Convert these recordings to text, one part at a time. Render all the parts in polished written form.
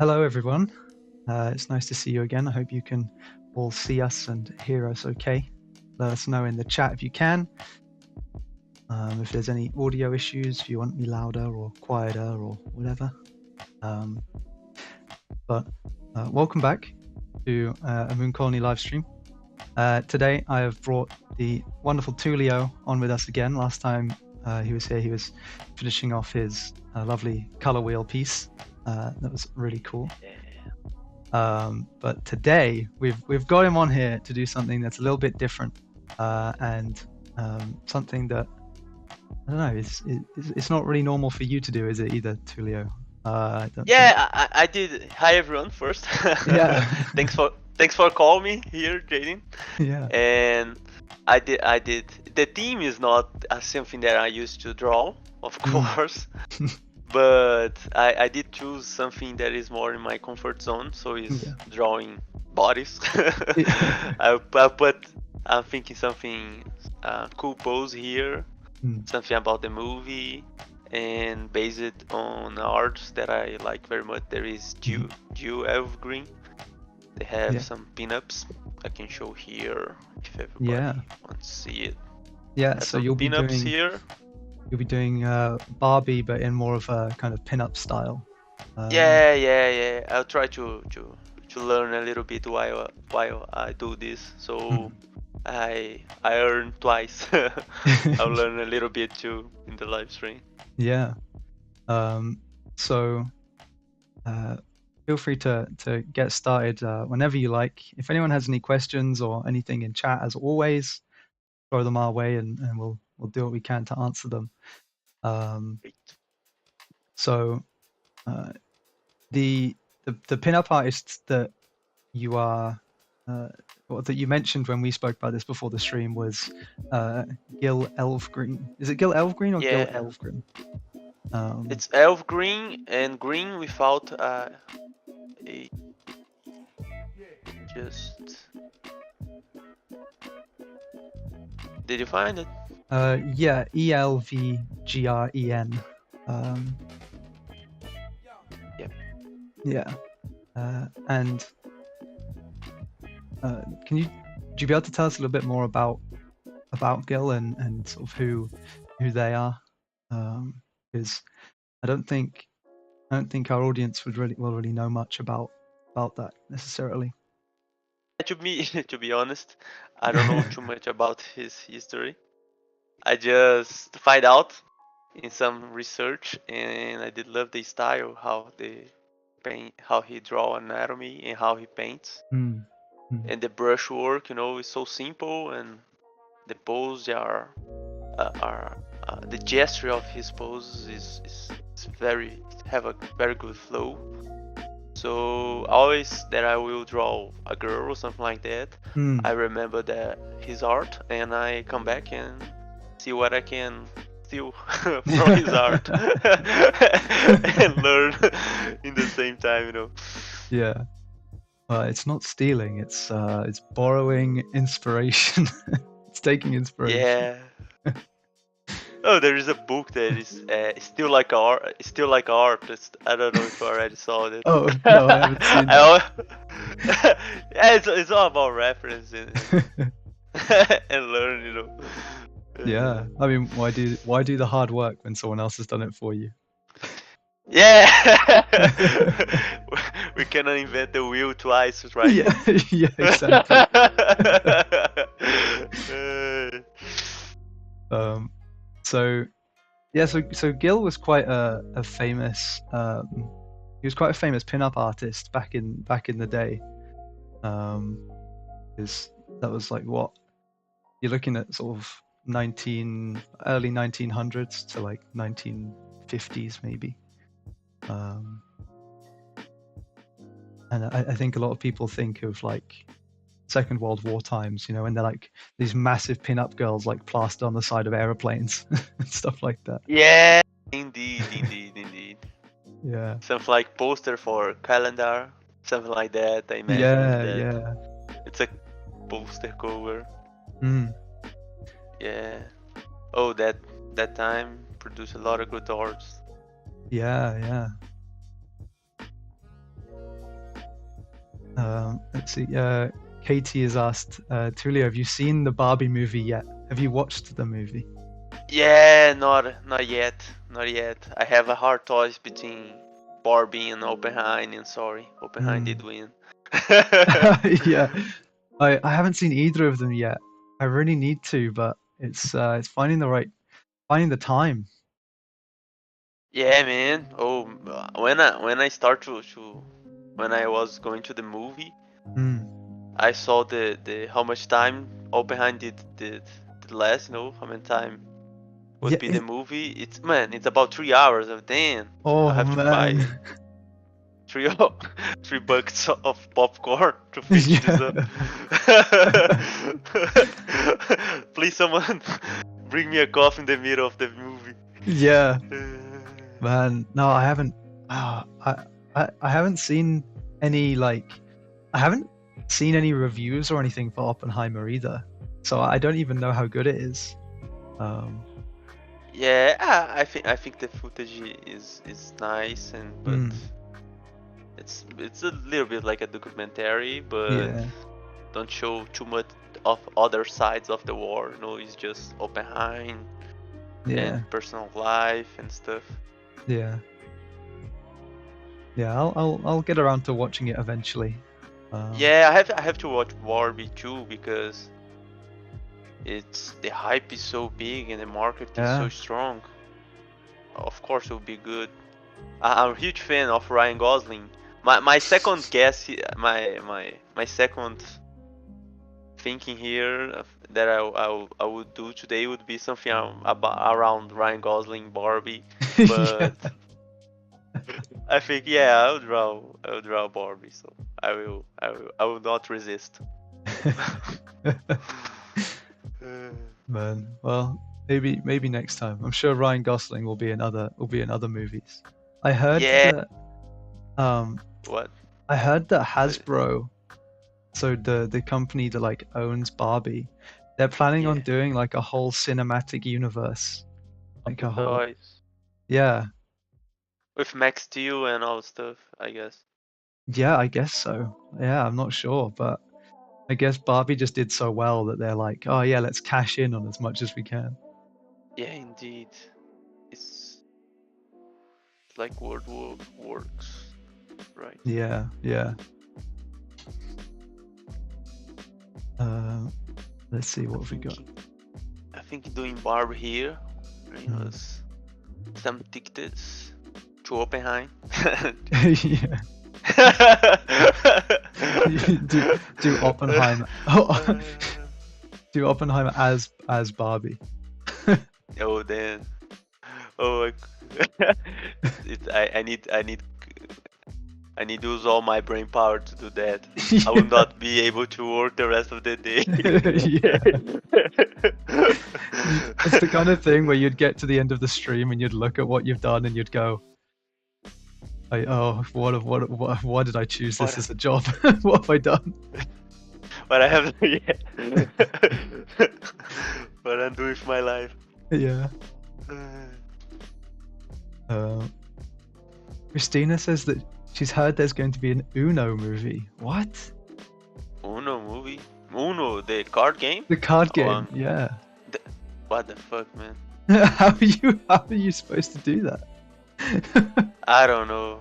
Hello, everyone. It's nice to see you again. I hope you can all see us and hear us okay. Let us know in the chat if you can. If there's any audio issues, if you want me louder or quieter or whatever. Welcome back to a Mooncolony live stream. Today I have brought the wonderful Tulio on with us again. Last time he was here, he was finishing off his lovely color wheel piece. That was really cool. But today we've got him on here to do something that's a little bit different, and something that I don't know. It's not really normal for you to do, is it? Either, Tulio? I did. Hi everyone. First, Yeah. thanks for calling me here, Jaden. Yeah. And I did. The theme is not something that I used to draw, of course. But I did choose something that is more in my comfort zone, so it's drawing bodies. I'm thinking something cool pose here, something about the movie, and based on art that I like very much. There is Dewolf Green. They have some pinups I can show here if everybody wants to see it. Yeah, so you'll be pinups doing here. You'll be doing Barbie, but in more of a kind of pin-up style. Yeah. I'll try to learn a little bit while I do this. So I earn twice. I'll learn a little bit too in the live stream. Yeah. So feel free to get started whenever you like. If anyone has any questions or anything in chat, as always, throw them our way, and we'll do what we can to answer them. So the pinup artist that you are that you mentioned when we spoke about this before the stream was Gil Elfgreen. Is it Gil Elfgreen or Gil Elfgreen? It's elf green and green without just. Did you find it? Yeah, ELVGREN. Yep. Yeah. And would you be able to tell us a little bit more about Gil and sort of who they are? Because I don't think our audience will really know much about that necessarily. To be honest, I don't know too much about his history. I just find out in some research, and I did love the style, how he draw anatomy and how he paints, and the brush work. Is so simple, and the pose are the gesture of his poses is have a very good flow. So always that I will draw a girl or something like that, I remember his art, and I come back and see what I can steal from his art and learn in the same time. Yeah. It's not stealing. It's borrowing inspiration. It's taking inspiration. Yeah. Oh, there is a book that is still like artist. I don't know if you already saw it. Oh no, I haven't seen that. Yeah, it's all about reference and learn. Yeah, I mean, why do the hard work when someone else has done it for you? Yeah. We cannot invent the wheel twice, right? Yeah, exactly. So Gil was quite a famous he was quite a famous pin-up artist back in the day. Because that was like, what you're looking at, sort of early 1900s to like 1950s maybe. And I think a lot of people think of like Second World War times, when they're like these massive pin-up girls like plastered on the side of airplanes and stuff like that. Yeah, indeed. Yeah. Something like poster for calendar, something like that. I imagine. Yeah. It's a poster cover. Yeah. Oh, that time produced a lot of good arts. Yeah. Let's see. Katie has asked, Tulio, have you seen the Barbie movie yet? Have you watched the movie? Yeah, not yet, not yet. I have a hard choice between Barbie and Oppenheim, and sorry, Oppenheim did win. Yeah, I haven't seen either of them yet. I really need to, but it's finding the time. Yeah, man. Oh, when I start to when I was going to the movie, Mm. I saw the how much time Oppenheim did last. You know how many time would Yeah. be the movie? It's about 3 hours. Of damn, I Oh have to buy man. three three buckets of popcorn to finish this up. Yeah. Please, someone bring me a coffee in the middle of the movie. Yeah. Man, no, I haven't. I haven't seen any I haven't seen any reviews or anything for Oppenheimer either. So I don't even know how good it is. Um, Yeah, I think the footage is nice, but mm, it's a little bit like a documentary, but yeah, don't show too much of other sides of the war. You know, it's just Oppenheim yeah, and personal life and stuff. yeah, yeah. I'll get around to watching it eventually. Yeah, I have to watch Barbie too because it's the hype is so big and the market is so Yeah. strong. Of course, it will be good. I'm a huge fan of Ryan Gosling. My second guess, my second thinking here that I would do today would be something about around Ryan Gosling Barbie, Yeah. but I think yeah I would draw Barbie, so I will not resist. Man, well, maybe next time. I'm sure Ryan Gosling will be in other movies. I heard Yeah, that um what? I heard that What? Hasbro, so the company that owns Barbie, they're planning on Yeah, doing like a whole cinematic universe, of like the a whole toys yeah, with Max Steel and all stuff, I guess. yeah, I guess so. Yeah, I'm not sure, but I guess Barbie just did so well that they're like, oh yeah, let's cash in on as much as we can. Yeah, indeed. It's like World War works, right? Yeah, yeah. Uh, let's see I what have we got. think I think doing Barb here bring Hmm. us some tickets to Oppenheim. Yeah. Do Oppenheimer. Oh, do Oppenheimer as Barbie. Oh then, oh, I need to use all my brain power to do that. I will Yeah. not be able to work the rest of the day. Yeah. It's the kind of thing where you'd get to the end of the stream and you'd look at what you've done and you'd go, oh, why did I choose this What? as a job? What have I done? What I have yet? What I'm doing with my life? Yeah. Uh, Christina says that she's heard there's going to be an Uno movie. What? Uno movie? Uno, the card game? The card Oh, game? Yeah. what the fuck, man? How are you supposed to do that? I don't know.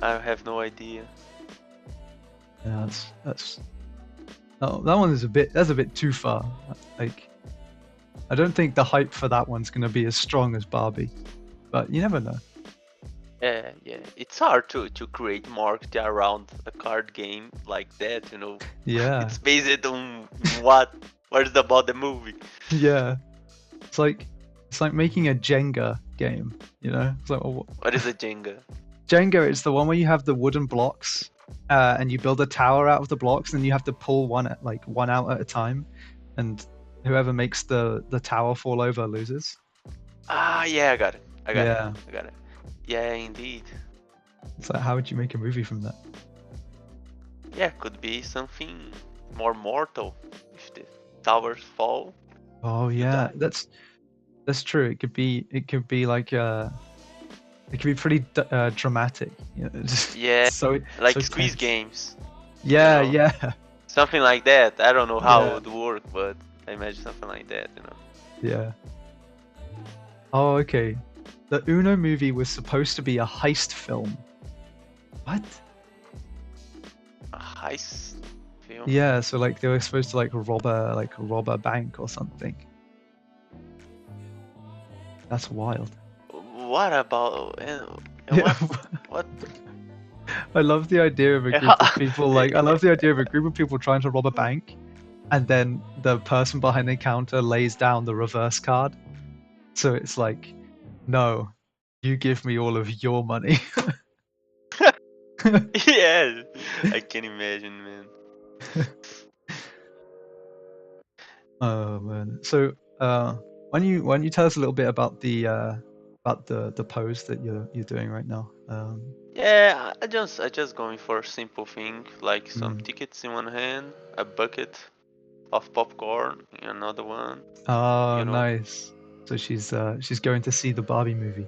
I have no idea. Yeah, that's oh, that one is that's a bit too far. Like, I don't think the hype for that one's gonna be as strong as Barbie, but you never know. Yeah. It's hard to create marketing around a card game like that, you know. Yeah, It's based on what is about the movie. yeah. It's like making a Jenga game. It's like, well, What is a Jenga? Jenga is the one where you have the wooden blocks, and you build a tower out of the blocks, and you have to pull one out at a time, and whoever makes the tower fall over loses. Ah, yeah, I got it. I got it. Yeah, I got it. Yeah, indeed. it's like, how would you make a movie from that? Yeah, could be something more mortal. If the towers fall, Oh you yeah, die. that's true. It could be like it can be pretty dramatic. You know, Yeah, so like so squeeze tense. games, you Yeah, know, yeah, something like that. I don't know how it yeah, would work, but I imagine something like that, you know. yeah. Oh, okay. The Uno movie was supposed to be a heist film. What? A heist film. Yeah, so like they were supposed to rob a bank or something. That's wild. What about and Yeah, what? I love the idea of a group of people I love the idea of a group of people trying to rob a bank, and then the person behind the counter lays down the reverse card. So it's like, no, you give me all of your money. Yeah, I can imagine, man. Oh man. So why don't you tell us a little bit about the pose that you're doing right now? Yeah, I just going for a simple thing, like some Mm. tickets in one hand, a bucket of popcorn in another one, Oh, you know. nice. So she's going to see the Barbie movie.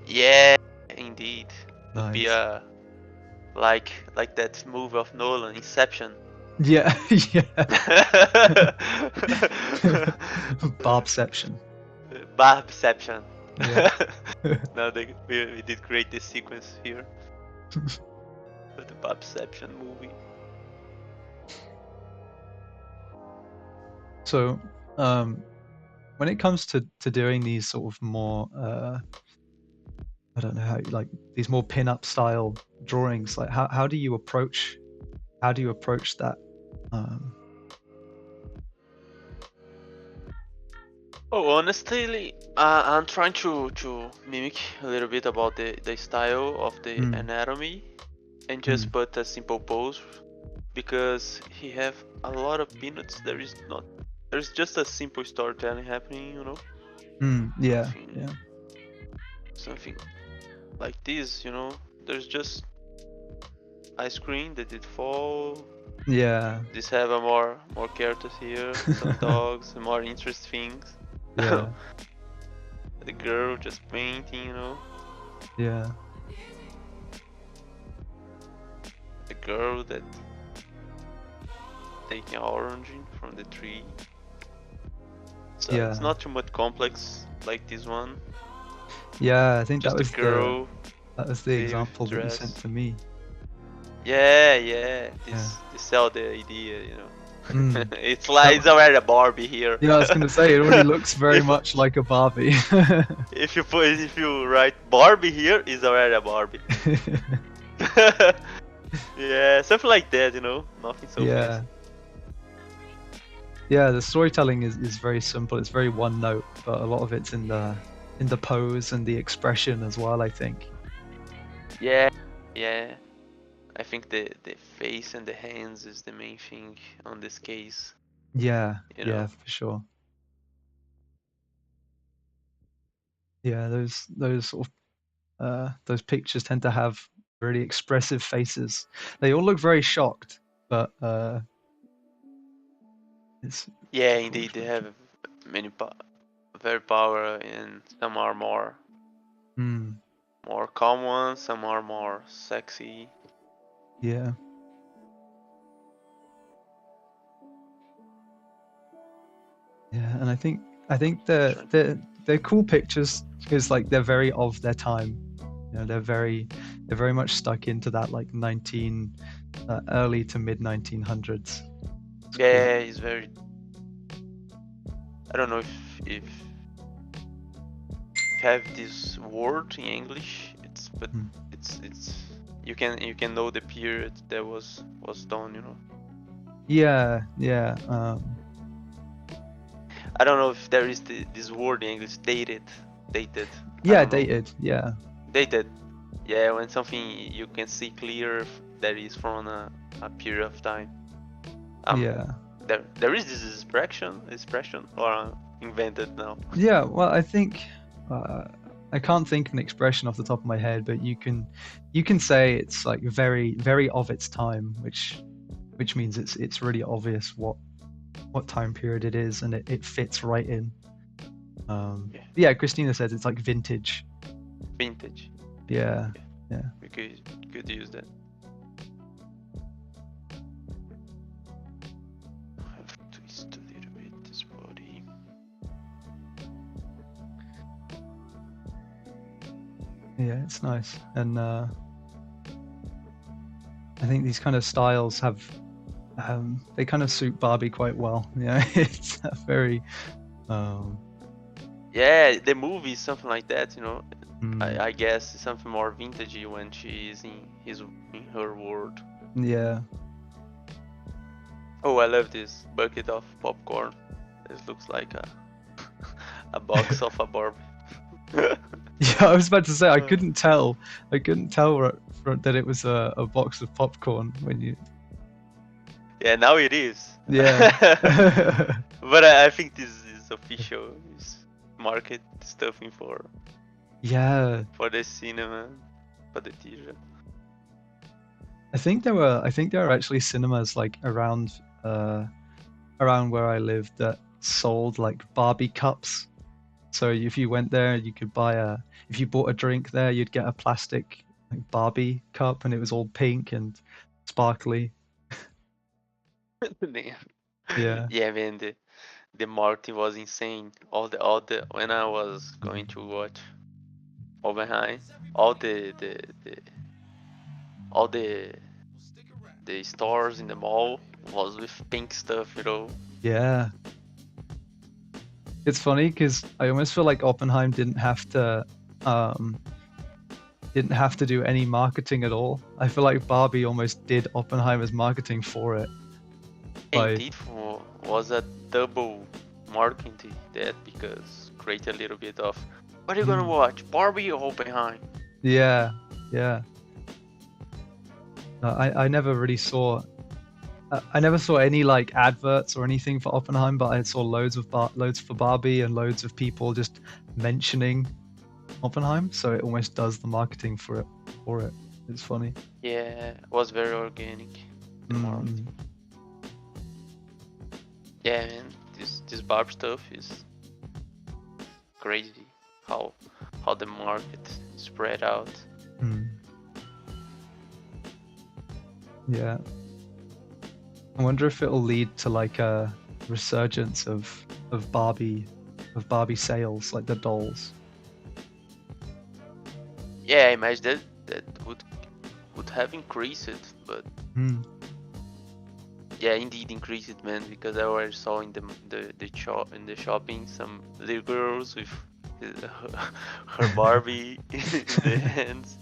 Yeah, indeed. Would be Nice. a like that movie of Nolan, Inception. Yeah, yeah. Barbception. Barbception. Yeah. No, we did create this sequence here with the Barbception movie. So, when it comes to doing these sort of more I don't know how like these more pin-up style drawings, like how do you approach that? Um, Oh, honestly, I'm trying to mimic a little bit about the style of the mm, anatomy and mm, just put a simple pose because he have a lot of peanuts. There's just a simple storytelling happening, you know. yeah, Something yeah, something like this, you know. There's just a screen that did fall. yeah, This have a more characters here, some dogs, and more interesting things. yeah, The girl just painting, you know. yeah, The girl that taking orange from the tree. So it's yeah, not too much complex like this one. yeah. I think Just a girl, that was the very example that you sent dress. to me. Yeah. Yeah. This sell the idea, you know. Mm. It's That like it's already a Barbie here. Yeah, I was gonna say it already looks very if much like a Barbie. if you write Barbie here, it's already a Barbie. Yeah, something like that, you know. Nothing so Yeah. fancy. Yeah, the storytelling is very simple. It's very one note, but a lot of it's in the pose and the expression as well, I think. Yeah. I think the face and the hands is the main thing on this case, Yeah, you yeah, know. for sure. Yeah, those sort of those pictures tend to have really expressive faces. They all look very shocked, but Yeah, it's always indeed, they very have cute. many very power, and some are Mm, more calm ones, some are more sexy. yeah. Yeah, and I think Trying- they're cool pictures because like they're very of their time. You know, they're very much stuck into that like 19 early to mid 1900s. It's cool. Yeah, it's very. I don't know if have this word in English. But Mm. it's you can know the period that was done. You know. Yeah, yeah, I don't know if there is this word in English, dated. I yeah, don't know. dated. Yeah, Dated. Yeah, when something you can see clear that is from a period of time. Um, yeah, there is this expression or invented now. yeah. Well, I think uh, I can't think of an expression off the top of my head, but you can say it's like very of its time, which means it's really obvious what time period it is, and it fits right in. Yeah. Yeah, Christina says it's like vintage. Vintage. Yeah. We could use that. I have to twist a little bit this body. Yeah, it's nice. And I think these kind of styles have they kind of suit Barbie quite well. Yeah, it's a very Yeah, the movie is something like that, you know. I mm, guess it's something more vintagey when she is in her world. yeah. Oh, I love this bucket of popcorn. This looks like a box of a Barbie. Yeah, I was about to say I couldn't tell that it was a box of popcorn when you. Yeah, now it is. Yeah. But I think this is official. It's market stuffing for Yeah. the cinema, for the theater. I think there were actually cinemas like around where I lived that sold like Barbie cups. So if you went there, you could if you bought a drink there, you'd get a plastic like Barbie cup, and it was all pink and sparkly. Yeah. Yeah, man, the marketing was insane. All the when I was going to watch Oppenheim, all all the stores in the mall was with pink stuff, you know. Yeah. It's funny because I almost feel like Oppenheim um, didn't have to do any marketing at all. I feel like Barbie almost did Oppenheimer's marketing for it. Indeed, was a double marketing that because create a little bit of what are you gonna watch, Barbie or Oppenheim? Yeah, yeah. I never really saw. I never saw any like adverts or anything for Oppenheim, but I saw loads for Barbie and loads of people just mentioning Oppenheim. So it almost does the marketing for it. It's funny. Yeah, it was very organic. The marketing. Yeah, man, this Barbie stuff is crazy. How the market spread out. Yeah. I wonder if it'll lead to like a resurgence of Barbie sales, like the dolls. Yeah, I imagine that would have increased it, but yeah, indeed increased it, man. Because I already saw in the shopping some little girls with her Barbie in their hands.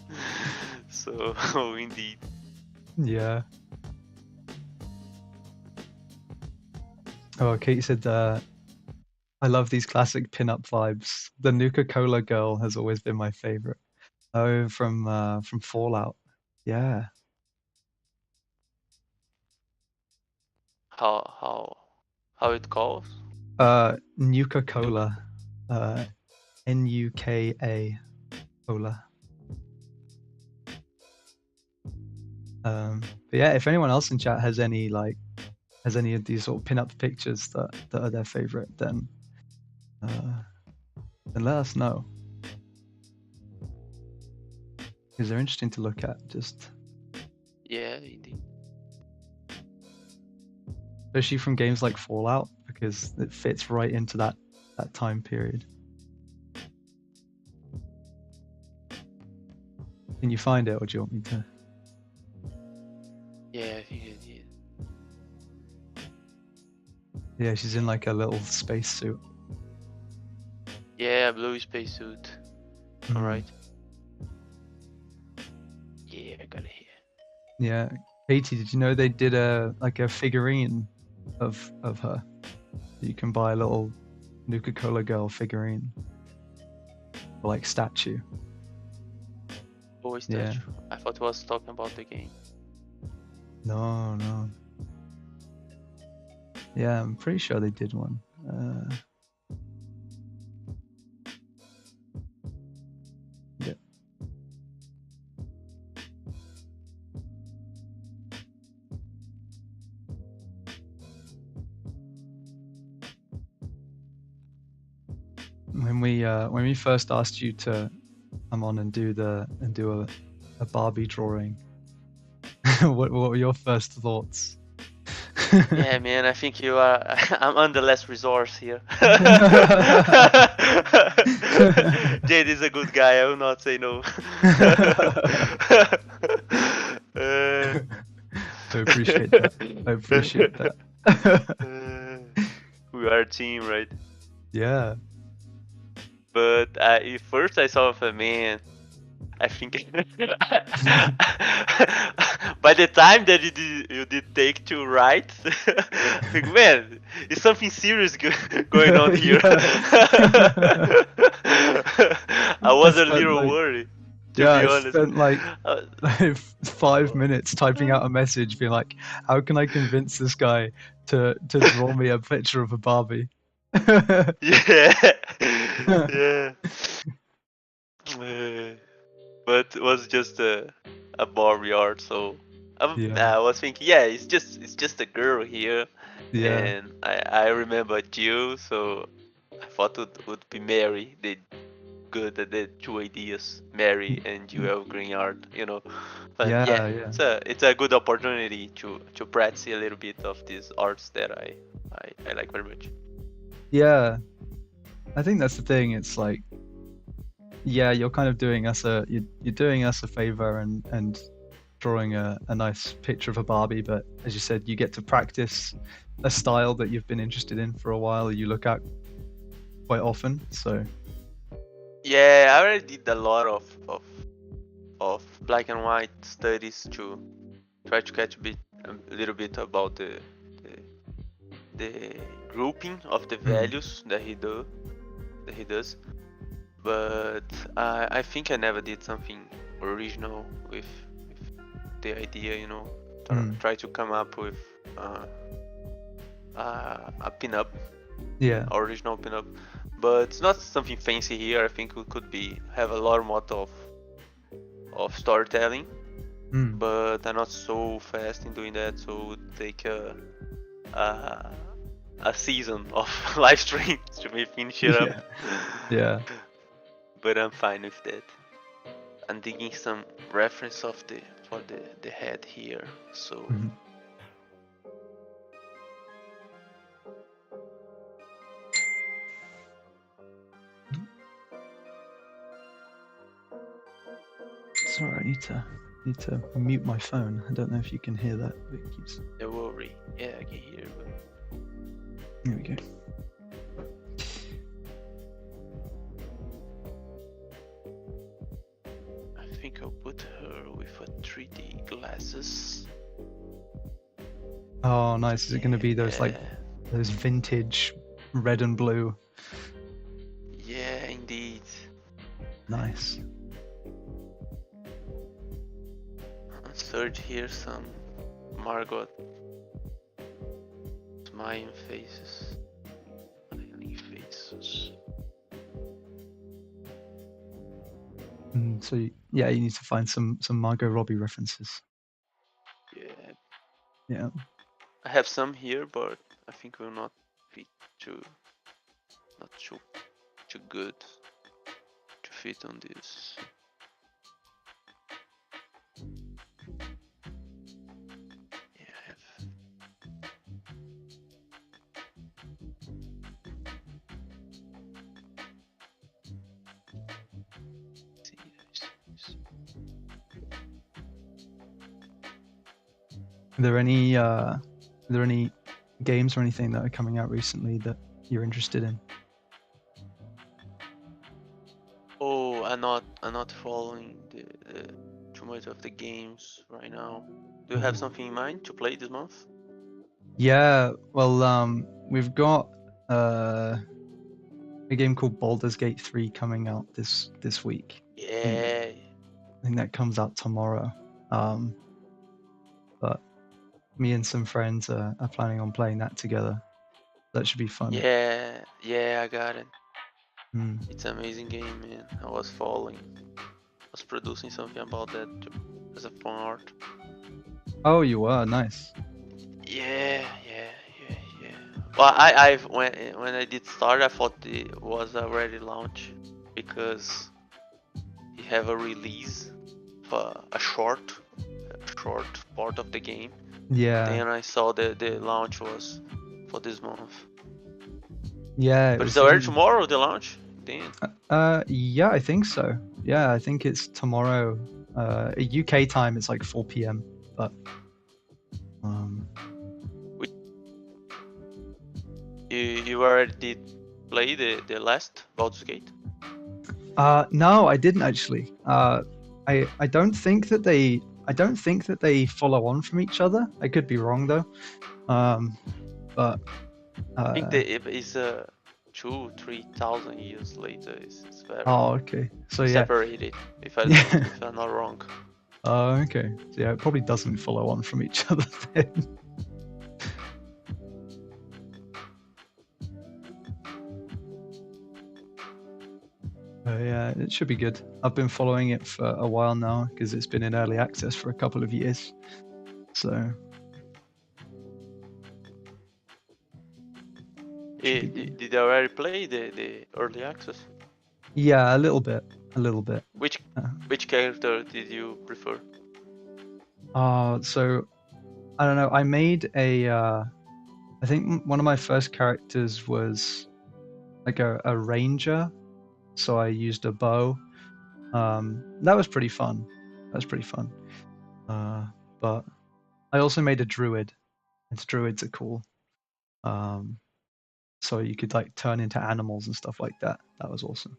So indeed. Yeah. Oh, Kate said, I love these classic pin-up vibes. The Nuka-Cola girl has always been my favorite. Oh, from Fallout. Yeah. How it calls? Nuka-Cola. Nuka Cola. But yeah, if anyone else in chat has any of these sort of pin-up pictures that are their favorite, then let us know. Because they're interesting to look at, just. Yeah, indeed. Especially from games like Fallout, because it fits right into that time period. Can you find it, or do you want me to? Yeah, I think I did. Yeah, she's in like a little spacesuit. Yeah, blue spacesuit. Alright. Yeah, I got it here. Yeah. Katie, did you know they did a figurine of her? You can buy a little Nuka-Cola girl figurine. Or like statue. Oh, statue. Yeah. I thought it was talking about the game. No. Yeah, I'm pretty sure they did one. Yeah. When we first asked you to come on and do a Barbie drawing, what were your first thoughts? Yeah, man, I think you are. I'm on the last resource here. Jade is a good guy. I will not say no. I appreciate that. I appreciate that. We are a team, right? Yeah. But at first I saw a man. I think by the time that you did take to write, I think, man, is something serious going on here? I was a little worried, to be I honest. spent like 5 minutes typing out a message, being like, "How can I convince this guy to draw me a picture of a Barbie?" Yeah, yeah. But it was just a Barbie art, so Yeah. I was thinking, yeah, it's just a girl here, Yeah. and I remember Jill, so I thought it would be Mary. They good at the two ideas, Mary and Jill green art, you know. But yeah, Yeah. it's a good opportunity to practice a little bit of these arts that I like very much. Yeah. I think that's the thing. It's like, yeah, you're kind of doing us you're doing us a favor and drawing a nice picture of a Barbie, but as you said, you get to practice a style that you've been interested in for a while, you look at quite often. So Yeah, I already did a lot of black and white studies to try to catch a little bit about the grouping of the values that he does. But I think I never did something original with the idea, you know. Try to come up with a pinup, original pinup. But it's not something fancy here. I think we could have a lot more of storytelling, but I'm not so fast in doing that, so it would take a season of live streams to me finish it up. Yeah. But I'm fine with that. I'm digging some reference for the head here, so. Sorry, I need to mute my phone. I don't know if you can hear that, but it keeps. Don't worry. Yeah, I can hear. Here we go. I think I'll put her with a 3D glasses. Oh, nice. Is it going to be those those vintage red and blue? Yeah, indeed. Nice. Search here some Margot smiling faces. Smiling faces. So yeah, you need to find some Margot Robbie references. Yeah. I have some here, but I think will not fit not too good to fit on this. Yeah, I have. Are there any games or anything that are coming out recently that you're interested in? Oh, I'm not following too much of the games right now. Do you have something in mind to play this month? Yeah, well, we've got a game called Baldur's Gate 3 coming out this week. Yeah. I think that comes out tomorrow. But me and some friends are planning on playing that together. That should be fun. Yeah, I got it. It's an amazing game, man. I was producing something about that as a fun art. Oh, you were? Nice. Yeah. Well, when I did start, I thought it was already launched because have a release for a short part of the game. Yeah. Then I saw the launch was for this month. Yeah. But it's already tomorrow, the launch? Then. Yeah, I think so. Yeah, I think it's tomorrow. UK time, it's like 4 p.m. But You already did play the last Baldur's Gate? No, I didn't actually. I don't think that they follow on from each other. I could be wrong though. But I think it's 2,000-3,000 years later. It's very okay. So yeah, separated. If I'm not wrong. Oh, okay. So yeah, it probably doesn't follow on from each other then. Yeah, it should be good. I've been following it for a while now because it's been in early access for a couple of years. So. Did you already play the early access? Yeah, a little bit. Which character did you prefer? So I don't know. I made I think one of my first characters was like a ranger, so I used a bow. That was pretty fun. But I also made a druid, and druids are cool. So you could like turn into animals and stuff like that. That was awesome.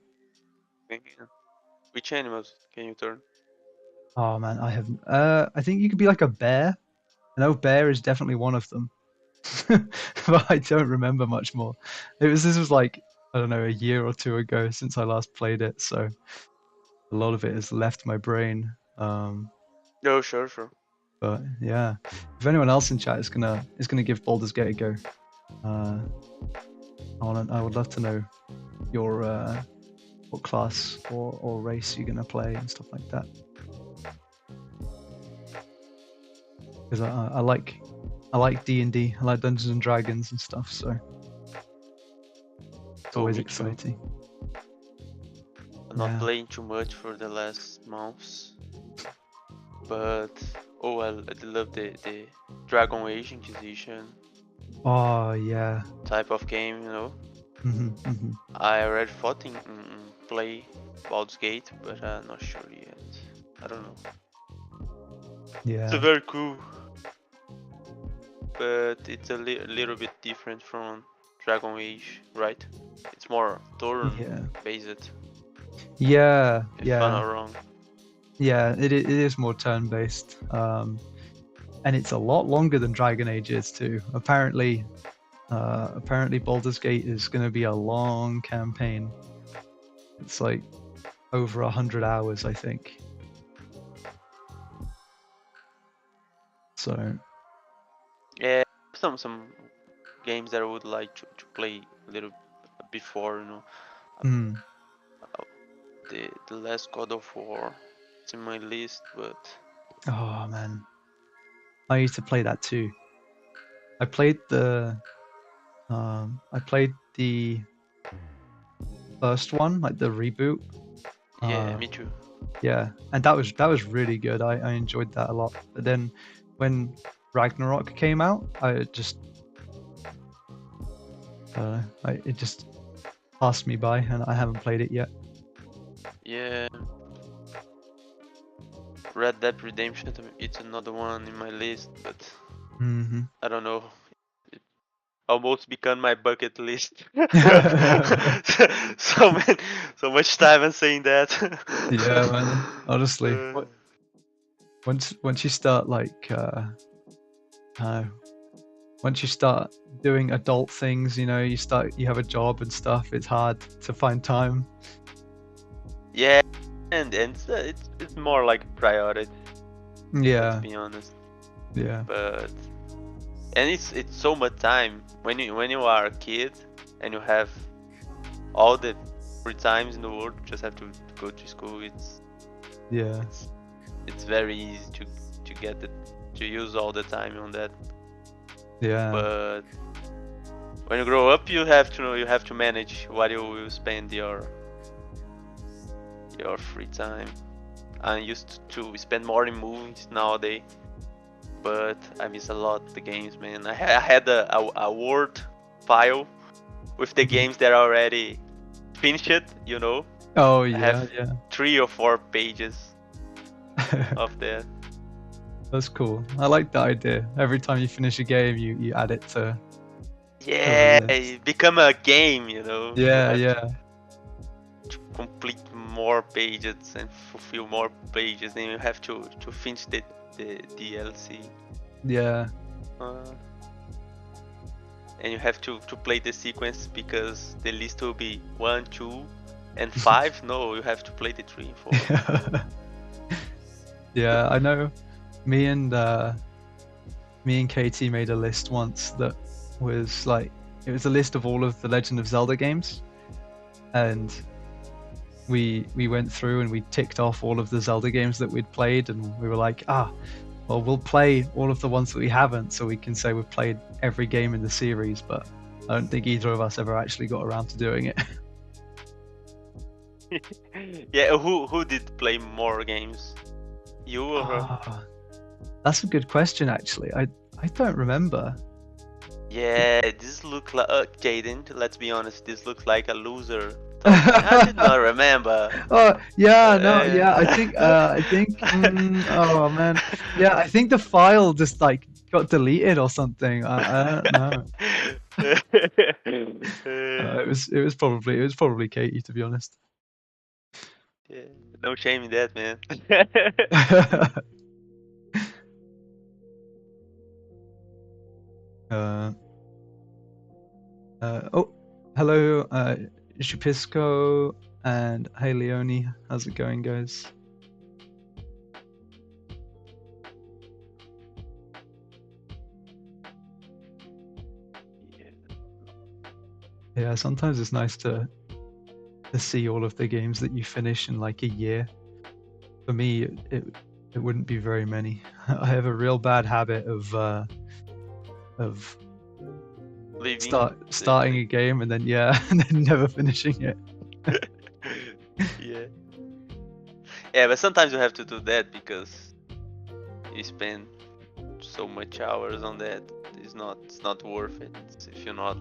Which animals can you turn? Oh man, I haven't. I think you could be like a bear. I know bear is definitely one of them, but I don't remember much more. This was like, I don't know, a year or two ago since I last played it, so a lot of it has left my brain. Oh, sure. But yeah, if anyone else in chat is gonna give Baldur's Gate a go, I would love to know your what class or race you're gonna play and stuff like that. Because I like D&D, I like Dungeons and Dragons and stuff, so it's always exciting. I'm not playing too much for the last months, but I love the Dragon Age Inquisition. Oh yeah. Type of game, you know. I already thought in play Baldur's Gate, but I'm not sure yet. I don't know. Yeah. It's very cool, but it's a little bit different from Dragon Age, right? It's more turn based. Yeah. If I'm not wrong. Yeah, it is more turn based, and it's a lot longer than Dragon Age is too. Apparently Baldur's Gate is going to be a long campaign. It's like over 100 hours, I think. So. Yeah, some games that I would like to play a little before, you know. The last God of War, it's in my list, but. Oh man, I used to play that too. I played the first one, like the reboot. Yeah, me too. Yeah, and that was really good. I enjoyed that a lot. But then when Ragnarok came out, it just passed me by, and I haven't played it yet. Yeah. Red Dead Redemption, it's another one in my list, but I don't know. It almost become my bucket list. so much time I'm saying that. Yeah, man. Honestly, once you start like once you start doing adult things, you know, you have a job and stuff, it's hard to find time. Yeah, and it's more like a priority. Yeah. To be honest. Yeah. But it's so much time when you are a kid and you have all the free times in the world, you just have to go to school. It's very easy to get to use all the time on that. Yeah. But when you grow up, you have to manage what you will spend your your free time. I used to spend more in movies nowadays, but I miss a lot the games, man. I had a Word file with the games that are already finished, you know. Oh I have yeah, 3 or 4 pages yeah. of that. That's cool. I like the idea. Every time you finish a game, you add it to Yeah, the list. it become a game, you know. You Yeah, have yeah. to complete more pages and fulfill more pages. Then you have to finish the DLC. Yeah. And you have to play the sequence because the list will be 1, 2, and 5. No, you have to play the 3 and 4. Yeah, I know. Me and Katie made a list once that was like, it was a list of all of the Legend of Zelda games, and we went through and we ticked off all of the Zelda games that we'd played, and we were like, well, we'll play all of the ones that we haven't, so we can say we've played every game in the series. But I don't think either of us ever actually got around to doing it. Yeah, who did play more games? You or her? That's a good question, actually. I don't remember. Yeah, this look like Jaden. Let's be honest, this looks like a loser. I did not remember. Oh yeah, no, yeah. I think oh man, yeah. I think the file just like got deleted or something. I don't know. It was probably Katie, to be honest. Yeah, no shame in that, man. Oh, hello, Shupisco and hey Leone. How's it going, guys? Yeah, sometimes it's nice to see all of the games that you finish in like a year. For me, it wouldn't be very many. I have a real bad habit of starting a game and then and then never finishing it. Yeah, but sometimes you have to do that because you spend so much hours on that. It's not worth it if you're not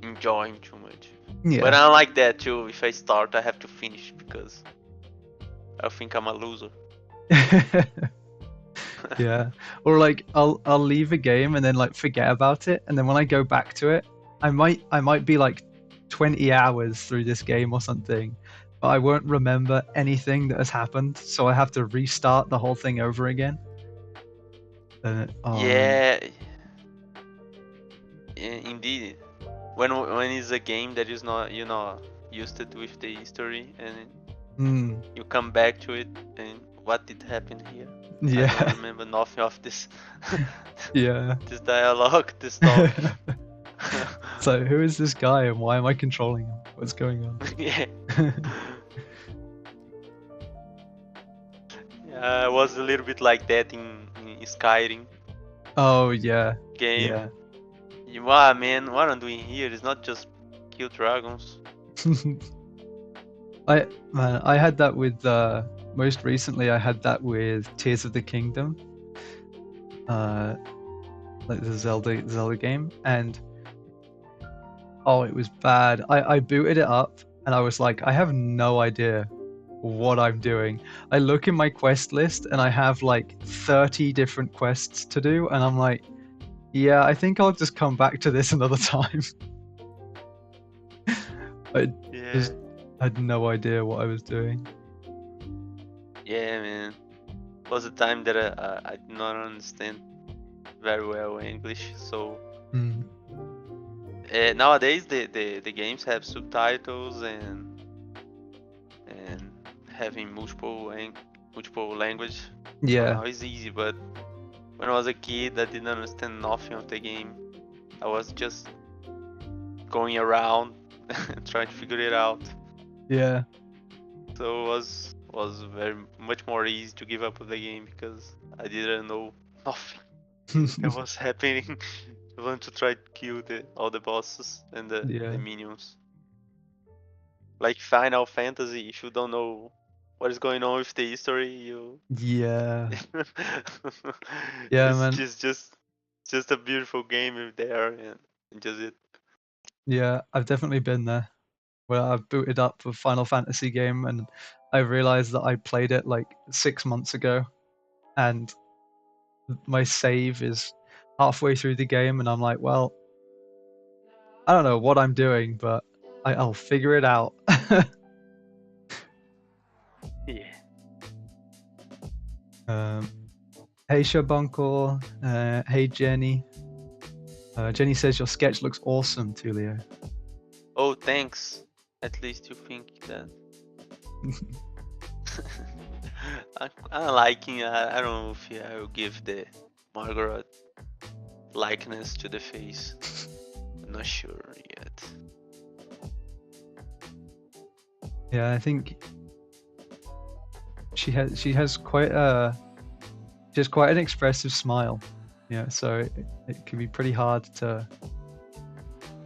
enjoying too much. Yeah. But I'm like that too. If I start, I have to finish because I think I'm a loser. Yeah, or like I'll leave a game and then like forget about it, and then when I go back to it, I might be like 20 hours through this game or something, but I won't remember anything that has happened, so I have to restart the whole thing over again. Yeah, indeed. When it's a game that is not used to with the history and you come back to it and what did happen here? Yeah. I don't remember nothing of this. Yeah. This dialogue, this talk. So who is this guy and why am I controlling him? What's going on? Yeah. I was a little bit like that in Skyrim. Oh yeah. Game. Yeah. Wow, man, what I'm doing here is not just kill dragons. I had that with most recently I had that with Tears of the Kingdom. Like the Zelda game, and oh, it was bad. I booted it up and I was like, I have no idea what I'm doing. I look in my quest list and I have like 30 different quests to do, and I'm like, yeah, I think I'll just come back to this another time. I had no idea what I was doing. Yeah, man. It was a time that I did not understand very well English, so nowadays the games have subtitles and having multiple language. Yeah. So now it's easy, but when I was a kid, I didn't understand nothing of the game. I was just going around trying to figure it out. Yeah. So it was very much more easy to give up with the game because I didn't know nothing that was happening. I want to try to kill all the bosses and the minions. Like Final Fantasy, if you don't know what is going on with the history. Yeah. Yeah, It's man. just a beautiful game if there, and just it. Yeah, I've definitely been there. Where I've booted up a Final Fantasy game and I realized that I played it like 6 months ago, and my save is halfway through the game, and I'm like, well, I don't know what I'm doing, but I'll figure it out. Yeah. um, hey Shabuncle, hey Jenny. Jenny says your sketch looks awesome, Tulio. Oh, thanks. At least you think that. I'm liking. I don't know if I will give the Margaret likeness to the face. I'm not sure yet. Yeah, I think she has quite an expressive smile. Yeah, so it can be pretty hard to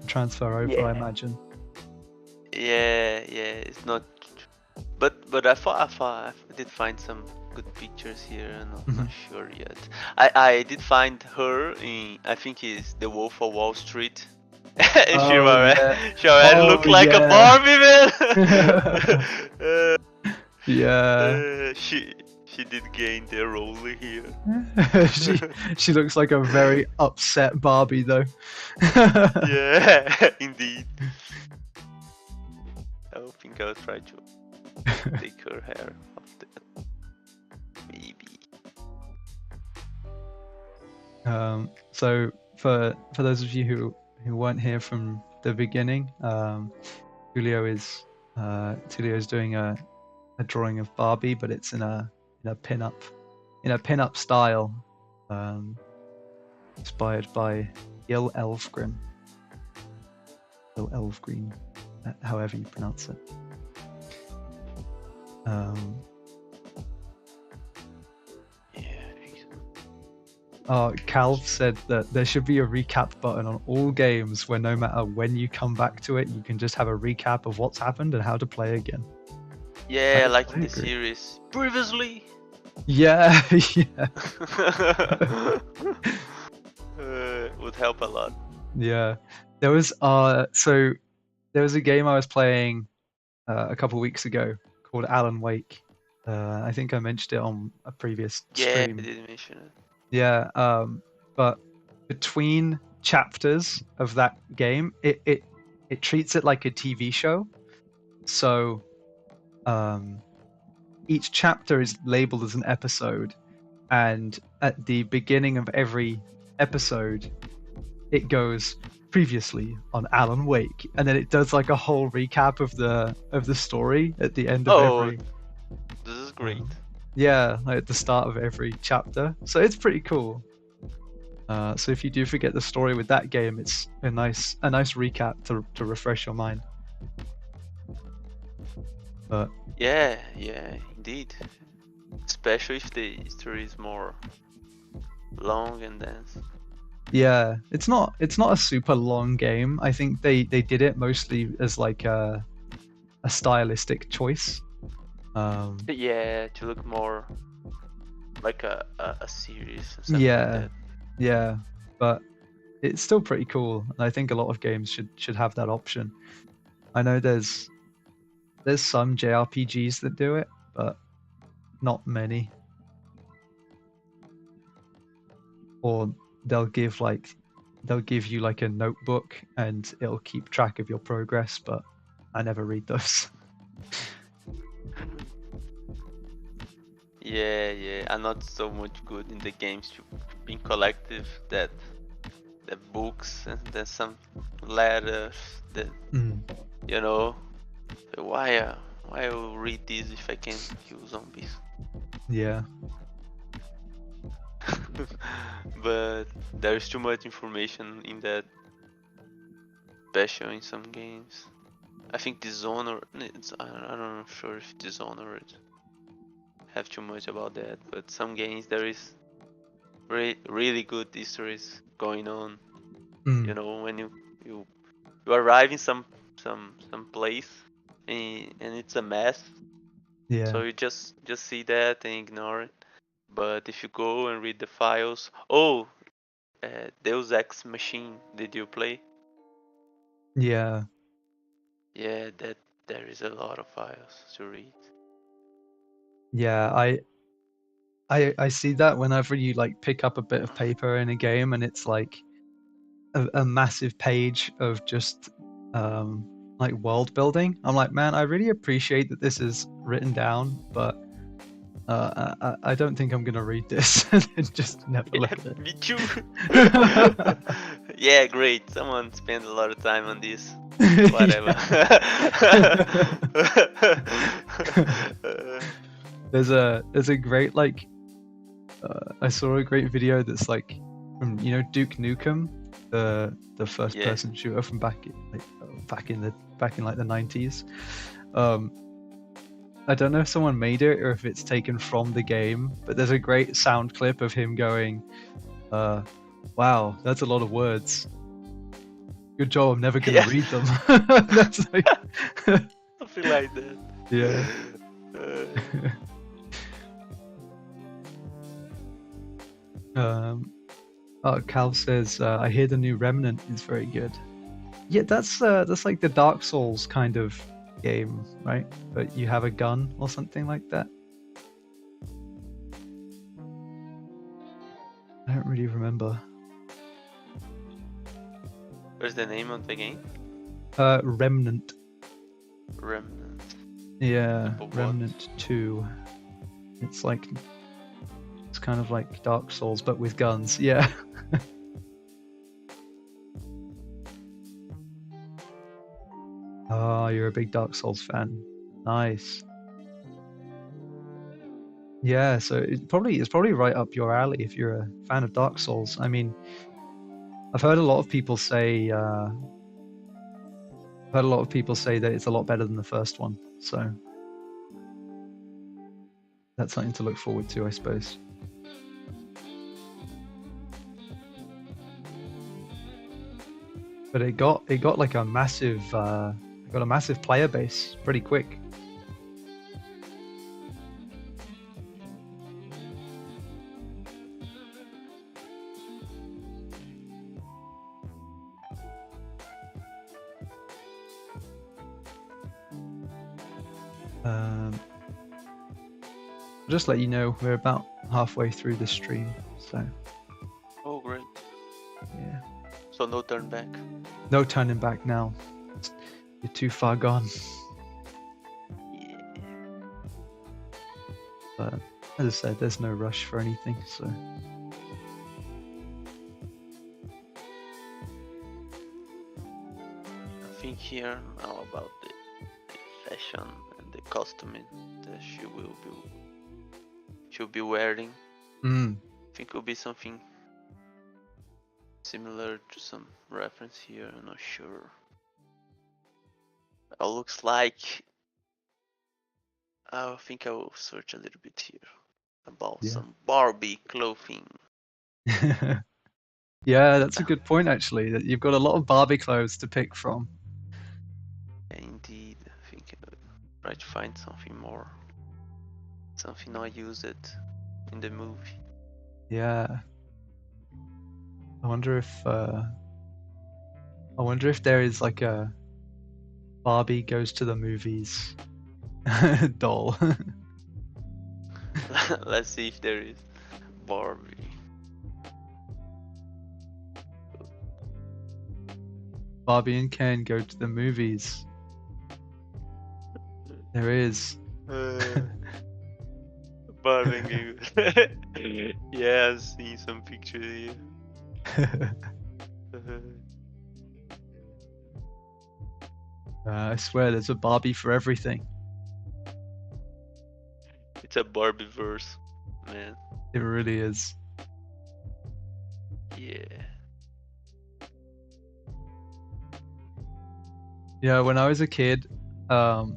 transfer over, I imagine. Yeah, it's not. But I did find some good pictures here. I'm not sure yet. I did find her in, I think it's The Wolf of Wall Street. And she already looked like a Barbie, man. Yeah. She did gain the role here. she looks like a very upset Barbie though. Yeah, indeed. I think I'll try to take her hair off that. Maybe. So for those of you who weren't here from the beginning, Tulio is doing a drawing of Barbie, but it's in a pinup style, inspired by Il Elfgren, however you pronounce it. Calv said that there should be a recap button on all games where no matter when you come back to it, you can just have a recap of what's happened and how to play again. Yeah, like in the series. Previously. Yeah, yeah. Would help a lot. Yeah. There was a game I was playing a couple weeks ago called Alan Wake. I think I mentioned it on a previous stream. Yeah, I did mention it. Yeah, but between chapters of that game, it treats it like a TV show. So, each chapter is labeled as an episode, and at the beginning of every episode, it goes previously on Alan Wake, and then it does like a whole recap of the story at the end of every. This is great. Yeah, like at the start of every chapter, so it's pretty cool. So if you do forget the story with that game, it's a nice recap to refresh your mind. But yeah, indeed. Especially if the story is more long and dense. Yeah, it's not a super long game. I think they did it mostly as like a stylistic choice. Yeah, to look more like a series or something yeah, like that. Yeah, but it's still pretty cool, and I think a lot of games should have that option. I know there's some JRPGs that do it, but not many. Or they'll give you like a notebook and it'll keep track of your progress, but I never read those. Yeah, I'm not so much good in the games to being collective that the books and there's some letters that you know, why I will read this if I can kill zombies. Yeah. But there's too much information in that, especially in some games. I think Dishonored, I'm not sure if Dishonored have too much about that, but some games there is really good histories going on. You know, when you arrive in some place and it's a mess, Yeah. So you just see that and ignore it. But if you go and read the files, oh, Deus Ex Machine, did you play? Yeah. Yeah, that there is a lot of files to read. Yeah, I see that whenever you like pick up a bit of paper in a game and it's like a massive page of just like world building. I'm like, man, I really appreciate that this is written down, but I don't think I'm gonna read this and just never look at Me it. too. Yeah, great. Someone spent a lot of time on this. Whatever. There's a great like I saw a great video that's like from Duke Nukem, the first Yeah. person shooter from back in like the 90s. I don't know if someone made it or if it's taken from the game, but there's a great sound clip of him going, wow, that's a lot of words. Good job, I'm never gonna Yeah. read them. That's like Something like that. Yeah. Cal says, I hear the new Remnant is very good. Yeah, that's like the Dark Souls kind of game, right? But you have a gun or something like that. I don't really remember. What's the name of the game? Remnant. Remnant. Yeah, What? Remnant 2. It's kind of like Dark Souls, but with guns. Yeah. Oh, you're a big Dark Souls fan. Nice. Yeah, so it's probably right up your alley if you're a fan of Dark Souls. I mean, I've heard a lot of people say that it's a lot better than the first one. So that's something to look forward to, I suppose. But it got like a massive player base pretty quick. I'll just let you know we're about halfway through the stream, so Oh, great. yeah. So no turn back. No turning back now. You're too far gone. Yeah. But as I said, there's no rush for anything, so. I think here now about the fashion and the costuming that she'll be wearing. I think it will be something similar to some reference here. I'm not sure. It looks like. I think I will search a little bit here about some Barbie clothing. Yeah, that's a good point actually. That you've got a lot of Barbie clothes to pick from. Indeed, I think I'll try to find something not used in the movie. Yeah. I wonder if there is like a Barbie goes to the movies doll. Let's see if there is Barbie. Barbie and Ken go to the movies. There is. Barbie. Yeah, I've seen some pictures here. I swear there's a Barbie for everything. It's a Barbie verse, man. It really is. Yeah. Yeah, when I was a kid, some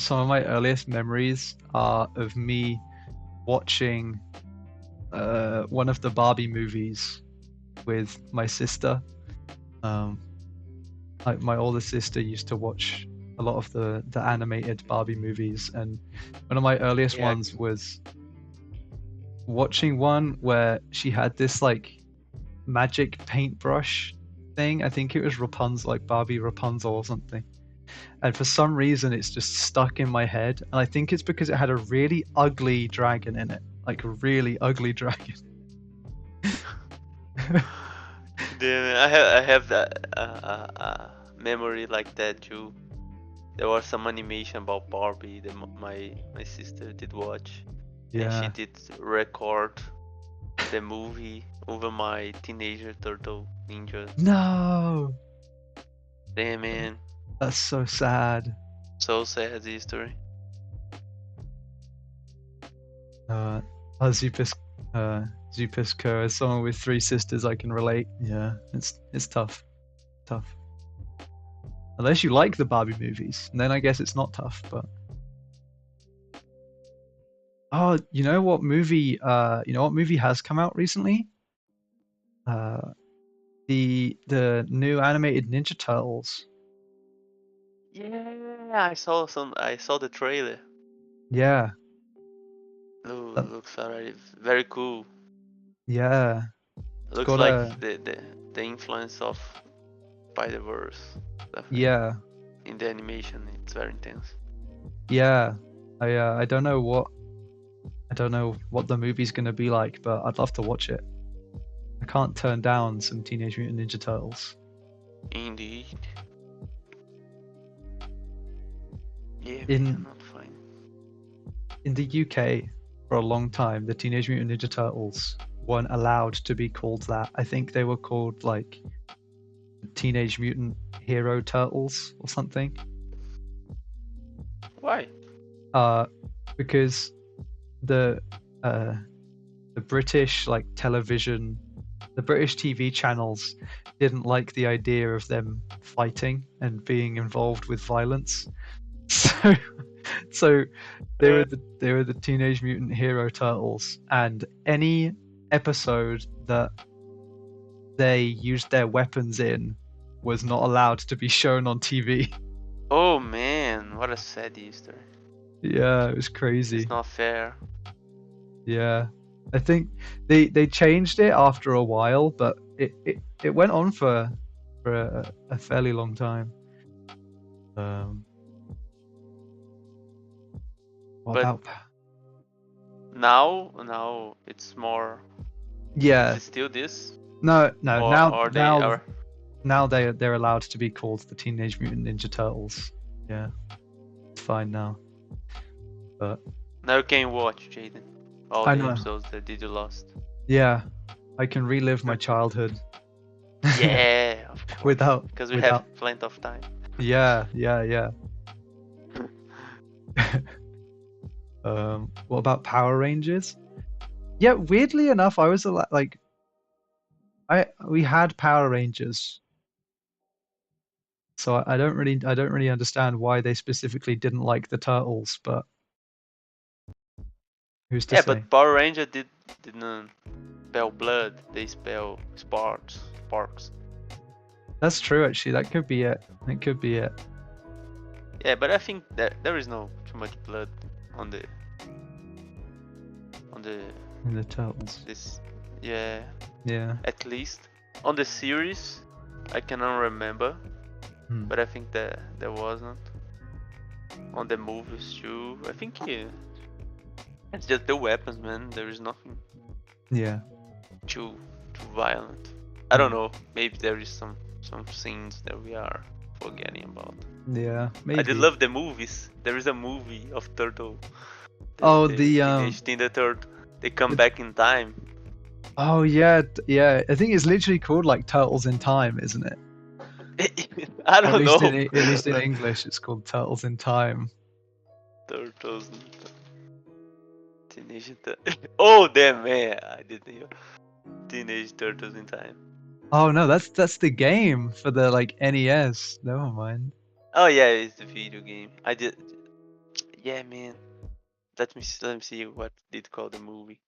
of my earliest memories are of me watching one of the Barbie movies with my sister. Like my older sister used to watch a lot of the animated Barbie movies, and one of my earliest Yeah. ones was watching one where she had this like magic paintbrush thing. I think it was Rapunzel, like Barbie Rapunzel or something. And for some reason, it's just stuck in my head. And I think it's because it had a really ugly dragon in it, like a really ugly dragon. Damn, I have that memory like that too. There was some animation about Barbie that my sister did watch, and she Yeah. did record the movie over my teenager turtle ninja. No, Damn, man, that's so sad. so sad history. Uh, Zupus, Zupiska, as someone with three sisters, I can relate. Yeah, it's tough, tough. Unless you like the Barbie movies, and then I guess it's not tough. But oh, you know what movie? You know what movie has come out recently? The new animated Ninja Turtles. Yeah, I saw some. I saw the trailer. Yeah, Looks already very cool. yeah. It's Looks got like a the influence of Spider-Verse yeah, in the animation. It's very intense. yeah. I don't know what the movie's gonna be like, but I'd love to watch it. I can't turn down some Teenage Mutant Ninja Turtles. Indeed. Yeah, In- man, not fine. In the UK, for a long time, the Teenage Mutant Ninja Turtles weren't allowed to be called that. I think they were called like Teenage Mutant Hero Turtles or something. Why? Because the British like television, the British TV channels didn't like the idea of them fighting and being involved with violence. So they were the Teenage Mutant Hero Turtles, and any episode that they used their weapons in was not allowed to be shown on TV. Oh man, what a sad Easter. Yeah, it was crazy. It's not fair. Yeah, I think they changed it after a while, but it went on for a fairly long time. What But about? now it's more. Yeah, Is it still this? no, Or they are. now they're allowed to be called the Teenage Mutant Ninja Turtles. Yeah, it's fine now. But Now you can watch, Jaden. All I the know. episodes that did you lost. yeah, I can relive my childhood. Yeah, of course. Without Because we have plenty of time. yeah. What about Power Rangers? Yeah, weirdly enough, I was like, we had Power Rangers, so I don't really understand why they specifically didn't like the Turtles, but who's to Yeah, say? but Power Ranger didn't spell blood. They spell sparks. That's true, actually. That could be it. It could be it. Yeah, but I think that there is no too much blood on the In the Turtles. this. Yeah, Yeah. at least on the series, I cannot remember, Hmm. but I think that there wasn't. On the movies too, I think it's just the weapons, man. There is nothing Yeah. too violent. I don't know. Maybe there is some scenes that we are forgetting about. Yeah. Maybe. I did love the movies. There is a movie of Turtle. Oh, Teenage Ninja Turtle. They come back in time. Oh yeah, yeah. I think it's literally called like Turtles in Time, isn't it? I don't know. At least in English, it's called Turtles in Time. Turtles. Teenage Turtles. Oh damn, man! I didn't hear. Teenage Turtles in Time. Oh no, that's the game for the like NES. Never mind. Oh yeah, it's the video game. I did. Yeah, man. Let me see what did call the movie.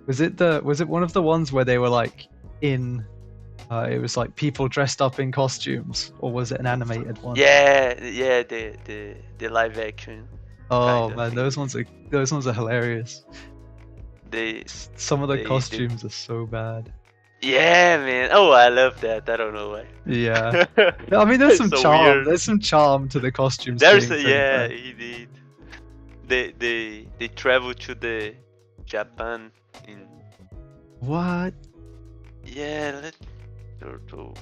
Was it one of the ones where they were like in It was like people dressed up in costumes, or was it an animated one? Yeah, the live action Oh kind of man, thing. those ones are hilarious. They Some of the they costumes are so bad. yeah, man. Oh, I love that. I don't know why. Yeah. I mean, there's It's some so charm. weird. There's some charm to the costumes There's being a so yeah, bad. indeed. They travel to the Japan in What? yeah, let Turtle.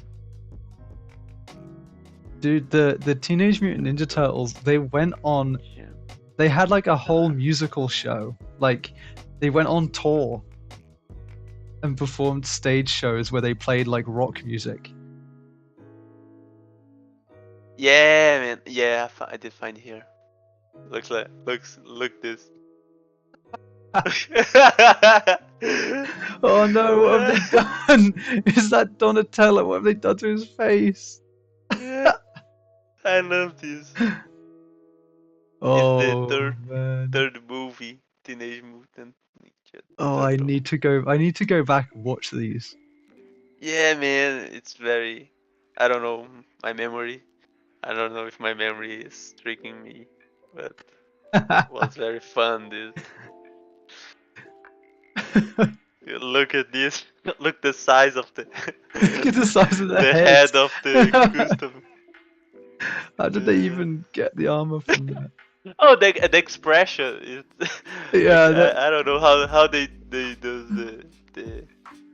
Dude, the Teenage Mutant Ninja Turtles, they went on, Yeah. they had like a whole musical show. Like, they went on tour and performed stage shows where they played like rock music. Yeah, man. Yeah, I did find here. Look this. Oh no, what have they done? Is that Donatello? What have they done to his face? Yeah, I love this. It's the Oh man. third movie, Teenage Mutant Ninja Oh, Turtle. I need to go back and watch these. Yeah, man, it's very. I don't know my memory. I don't know if my memory is tricking me, but it was very fun. This. Look at this. Look the size of the. Look at the size of the the heads. head of the custom. How did they even get the armor from that? Oh, the expression is Yeah, I don't know how they do the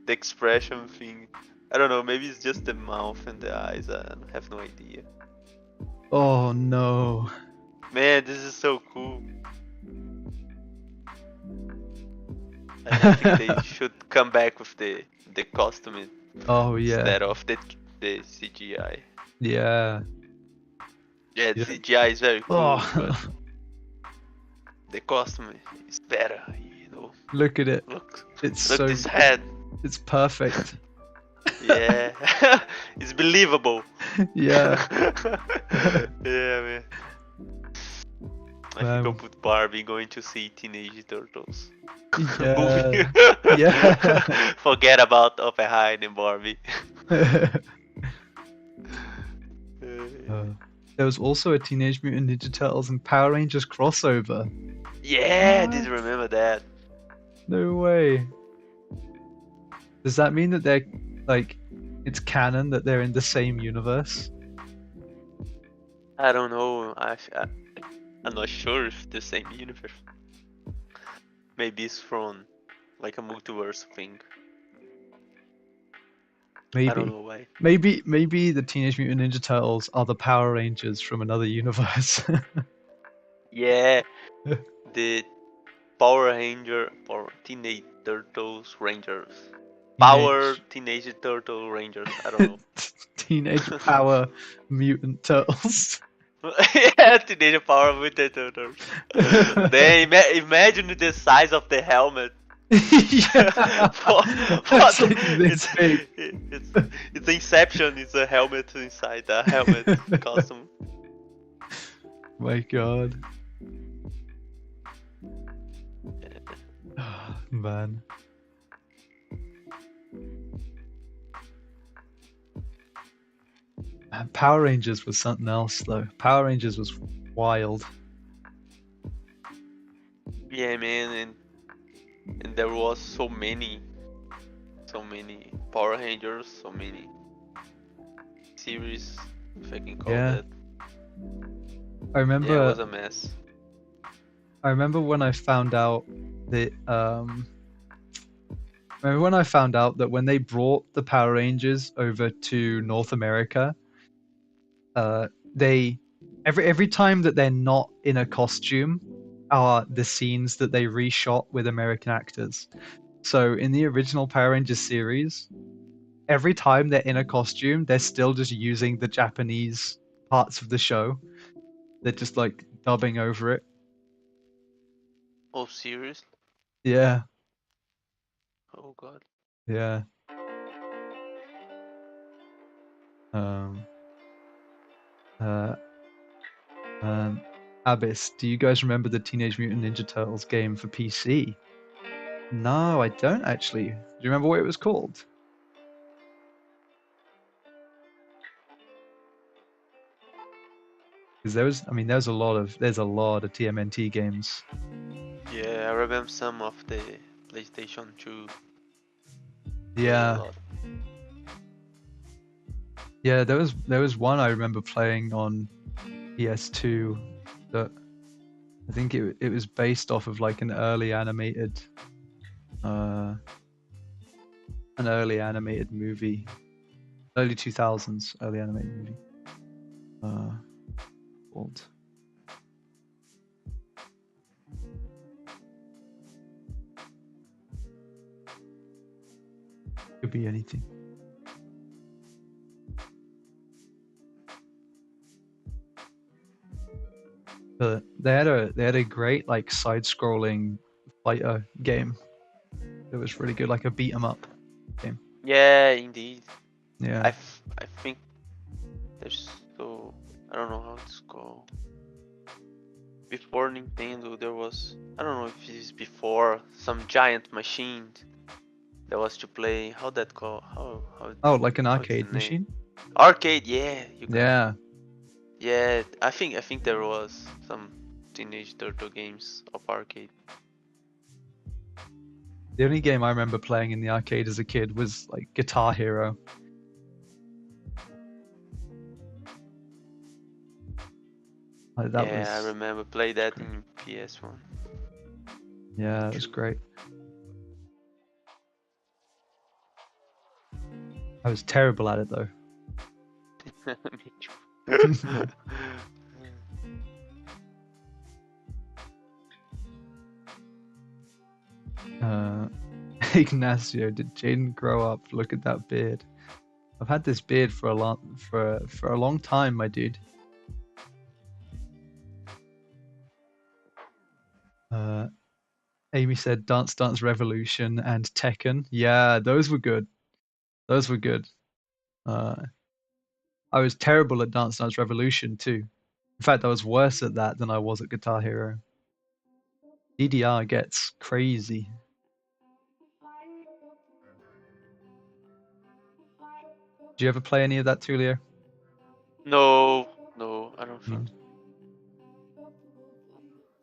expression thing. I don't know. Maybe it's just the mouth and the eyes. I have no idea. oh no. Man, this is so cool. I think they should come back with the costume Oh yeah. instead of the CGI. Yeah. Yeah, the Yeah. CGI is very cool, Oh. but the costume is better. You know. Look at it. Look It's look so this head. it's perfect. Yeah, it's believable. Yeah. Yeah, man. I think I'll put Barbie going to see Teenage Turtles movie. Yeah. Yeah. Forget about Oppenheimer and Barbie. There was also a Teenage Mutant Ninja Turtles and Power Rangers crossover. Yeah, I What? did remember that. No way. Does that mean that they're like it's canon that they're in the same universe? I don't know. I'm not sure if the same universe. Maybe it's from like a multiverse thing. I don't Maybe. know why. Maybe the Teenage Mutant Ninja Turtles are the Power Rangers from another universe. Yeah, the Power Teenage Turtles Rangers. Power Teenage Turtle Rangers. I don't know. Teenage Power Mutant Turtles. Yeah, Teenage Power Mutant Turtles. Then imagine the size of the helmet. Yeah. That's like this big. It's Inception. It's a helmet inside a helmet costume. My God. Man. Power Rangers was something else though. Power Rangers was wild. Yeah, man, and there was so many Power Rangers, so many series, if I can call that. I remember. Yeah, it was a mess. I remember when I found out that. Remember when I found out that when they brought the Power Rangers over to North America, they every time that they're not in a costume are the scenes that they reshot with American actors. So in the original Power Rangers series, every time they're in a costume, they're still just using the Japanese parts of the show. They're just like dubbing over it. Oh, seriously? Yeah. Oh God. Yeah. Um. Abyss, do you guys remember the Teenage Mutant Ninja Turtles game for PC? No, I don't actually. Do you remember what it was called? Because there's a lot of TMNT games. Yeah, I remember some of the PlayStation 2. Yeah. A lot. Yeah, there was one I remember playing on PS2 that I think it was based off of like an early animated movie, early 2000s early animated movie. Called could be anything. But they had a great like side-scrolling fighter game. It was really good, like a beat 'em up game. Yeah, indeed. Yeah. I think there's I don't know how it's called. Before Nintendo, there was, I don't know if it's before, some giant machine that was to play. How that called? Oh, like an what's the arcade name? machine? Arcade, yeah. Yeah. Yeah, I think there was some Teenage Turtle games of arcade. The only game I remember playing in the arcade as a kid was like Guitar Hero. Like, that was, I remember play that in PS1. yeah, it was great. I was terrible at it though. Me too. Ignacio, did Jaden grow up? Look at that beard. I've had this beard for a long time, my dude. Amy said Dance Dance Revolution and Tekken. Yeah, those were good. Those were good. I was terrible at Dance Dance Revolution too. In fact, I was worse at that than I was at Guitar Hero. DDR gets crazy. Did you ever play any of that, Tulio? No, I don't think. No.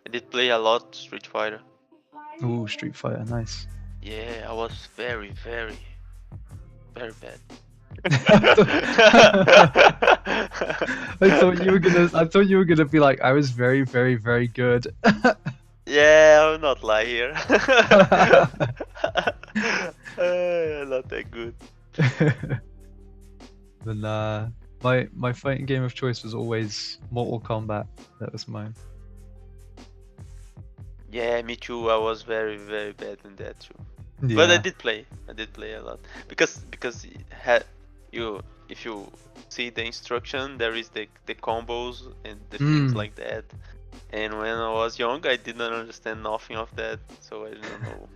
I did play a lot Street Fighter. Ooh, Street Fighter, nice. Yeah, I was very bad. I thought you were gonna be like, I was very good. Yeah, I will not lie here. Not that good. Then my fighting game of choice was always Mortal Kombat. That was mine. Yeah, me too. I was very bad in that too. Yeah. But I did play a lot because if you see the instruction, there is the combos and the things like that. And when I was young, I didn't understand nothing of that, so I didn't know.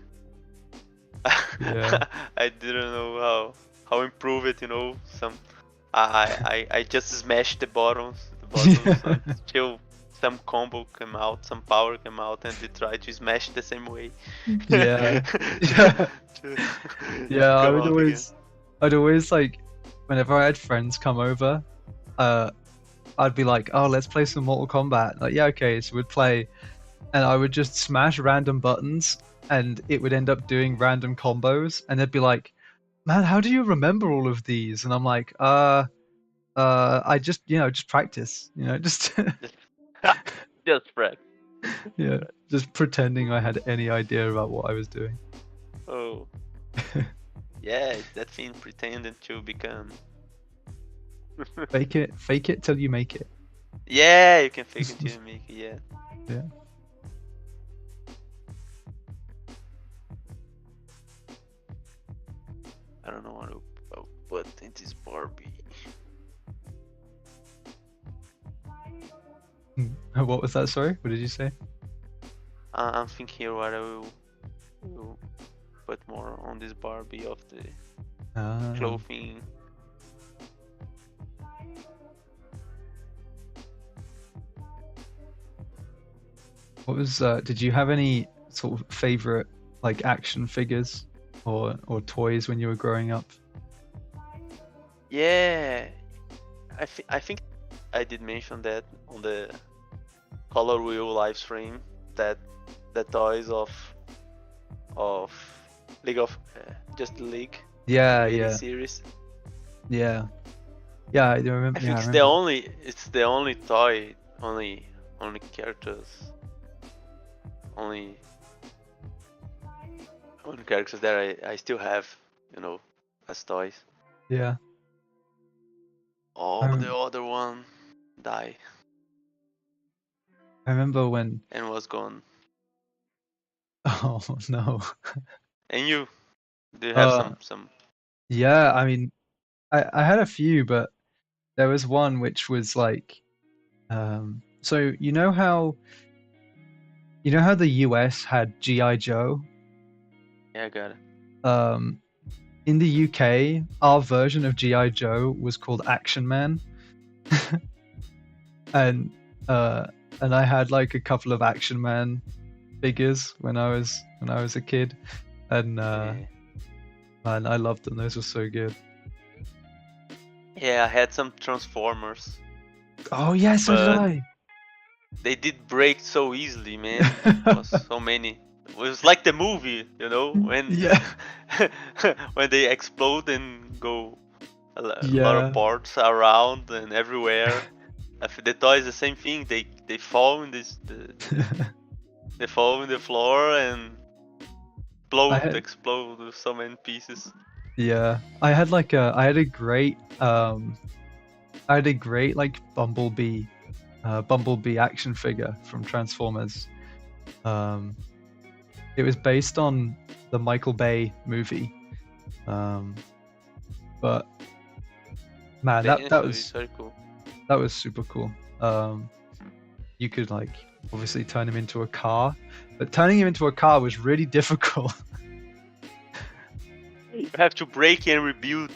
Yeah. I didn't know how improve it. I just smashed the buttons until some combo came out, some power came out, and they tried to smash the same way. Yeah. Yeah, I'd always like, whenever I had friends come over, I'd be like, oh, let's play some Mortal Kombat. Like, yeah, okay, so we'd play, and I would just smash random buttons, and it would end up doing random combos, and they'd be like, man, how do you remember all of these? And I'm like, I just practice, just just practice. Yeah, just pretending I had any idea about what I was doing. Oh. Yeah, that thing pretending to become. Fake it till you make it. Yeah, you can fake it till you make it, yeah. Yeah. I don't know what to put in this Barbie. What was that? Sorry, what did you say? I'm thinking here what I will put more on this Barbie of the clothing. What was? Did you have any sort of favorite like action figures or toys when you were growing up? Yeah, I think I did mention that on the Color Wheel live stream, that the toys of League of just League Yeah, 80 yeah, series. yeah, yeah. I do remember. I Yeah, think I it's remember. the only toy, only characters, only characters that I still have, as toys. Yeah. All I, the other one died I remember when. and was gone. Oh no. And you, do you have Uh, some? yeah. I mean, I had a few, but there was one which was like, so you know how the US had GI Joe. Yeah, I got it. Um, in the UK, our version of GI Joe was called Action Man, and uh, and I had like a couple of Action Man figures when I was a kid, and Yeah. man, I loved them. Those were so good. Yeah, I had some Transformers, Oh yeah, so did but I. they did break so easily, man. Was so many. It was like the movie, when Yeah, when they explode and go a lot of yeah. parts around and everywhere. The toy is the same thing. They fall in they fall in the floor and I had explode with so many pieces. Yeah, I had a great like Bumblebee action figure from Transformers. Um, it was based on the Michael Bay movie. Um, but man, The answer is very cool. that was super cool. You could like obviously turn him into a car, but turning him into a car was really difficult. You have to break and rebuild.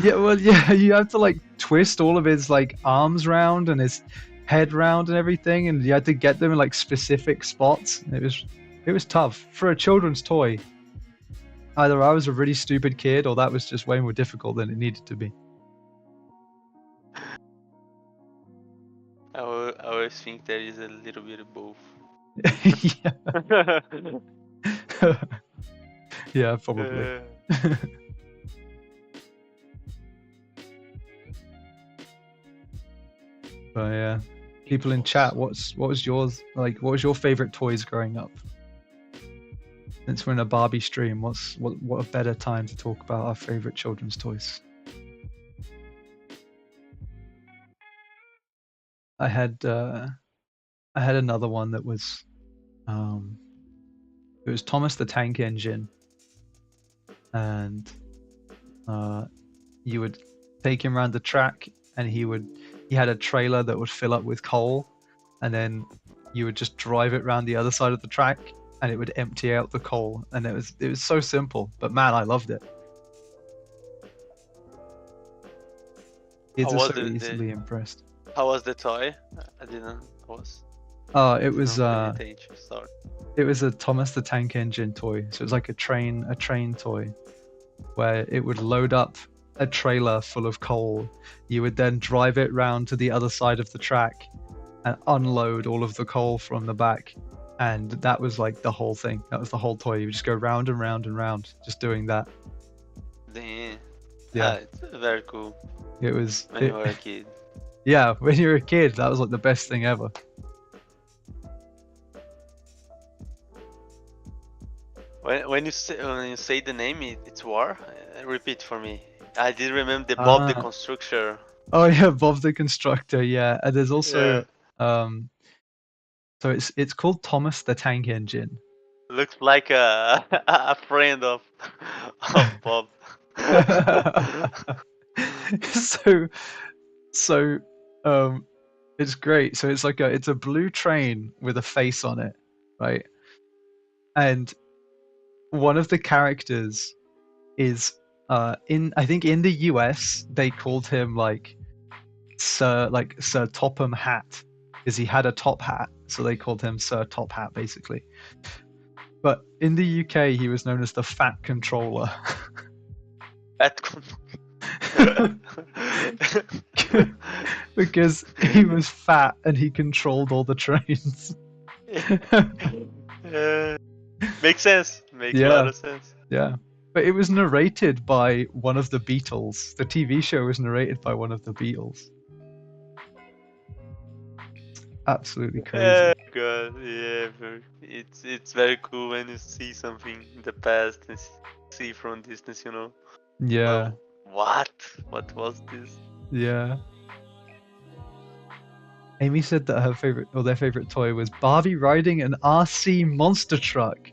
Yeah, well, yeah, you have to like twist all of his like arms round and his head round and everything, and you had to get them in like specific spots. It was tough for a children's toy. Either I was a really stupid kid, or that was just way more difficult than it needed to be. I always think there is a little bit of both. Yeah, yeah, probably. But yeah, people in chat, what was yours like? What was your favorite toys growing up? Since we're in a Barbie stream, what a better time to talk about our favorite children's toys? I had another one that was um, it was Thomas the Tank Engine, and you would take him around the track, and he had a trailer that would fill up with coal, and then you would just drive it around the other side of the track, and it would empty out the coal, and it was so simple, but man, I loved it. Kids How are was so easily impressed. how was the toy? I didn't. I was. Oh, I did not pay attention. Sorry. it was a Thomas the Tank Engine toy, so it was like a train toy, where it would load up a trailer full of coal. You would then drive it round to the other side of the track and unload all of the coal from the back. And that was like the whole thing. That was the whole toy. You would just go round and round and round, just doing that. Damn. Yeah, It's very cool. it was. When you were a kid. Yeah, when you were a kid, that was like the best thing ever. When you say the name, it's War. Repeat for me. I did remember the Bob the Ah. Constructor. Oh yeah, Bob the Constructor. Yeah, and there's also Yeah. so it's called Thomas the Tank Engine. Looks like a friend of Bob. so so it's great. So it's a blue train with a face on it, right? And one of the characters is I think in the US they called him like Sir Topham Hat, because he had a top hat, so they called him Sir Top Hat basically. But in the UK he was known as the Fat Controller. because he was fat and he controlled all the trains. Makes sense. Makes a Yeah. lot of sense. Yeah. But it was narrated by one of the Beatles. The TV show was narrated by one of the Beatles. Absolutely crazy. God, yeah, it's very cool when you see something in the past and see from distance, you know. Yeah. What? What was this? Yeah. Amy said that their favorite toy was Barbie riding an RC monster truck.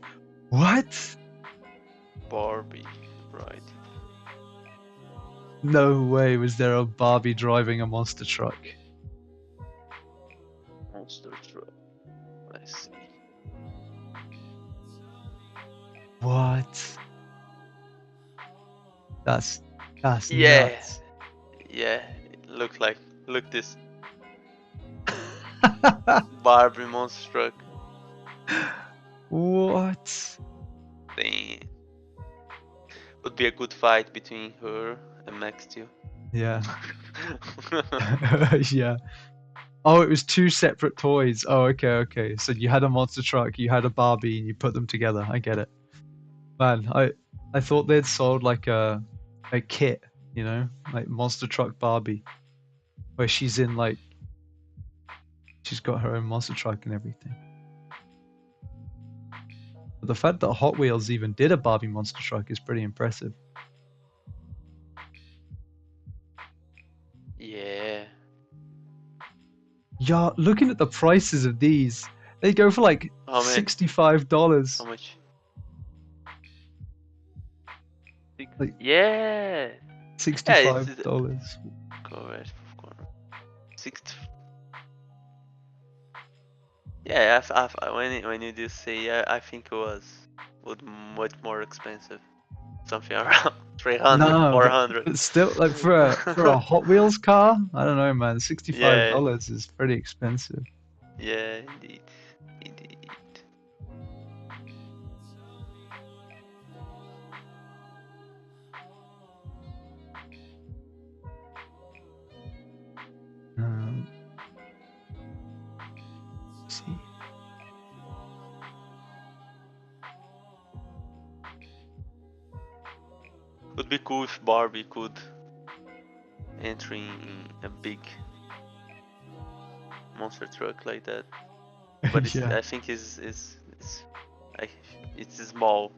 What? Barbie, right? No way was there a Barbie driving a monster truck. Monster truck. I see. What? That's Yeah. nuts. Yeah. Look this. Barbie monster truck. What? Thing. Would be a good fight between her and Max Steel. Yeah. Yeah. Oh, it was two separate toys. Oh, okay. So you had a monster truck, you had a Barbie, and you put them together. I get it. Man, I thought they'd sold like a kit, you know, like monster truck Barbie, where she's in like she's got her own monster truck and everything. But the fact that Hot Wheels even did a Barbie monster truck is pretty impressive. Yeah. Yeah, looking at the prices of these, they go for like How much? $65. How much? Like Yeah. $65. Correct. 60. Yeah, when you just say yeah, I think it would much more expensive. Something around 300, No, 400. but still, like for a Hot Wheels car, I don't know, man. $65 is pretty expensive. Yeah, indeed. Indeed. Let's see. Would be cool if Barbie could enter in a big monster truck like that. But Yeah. I think it's small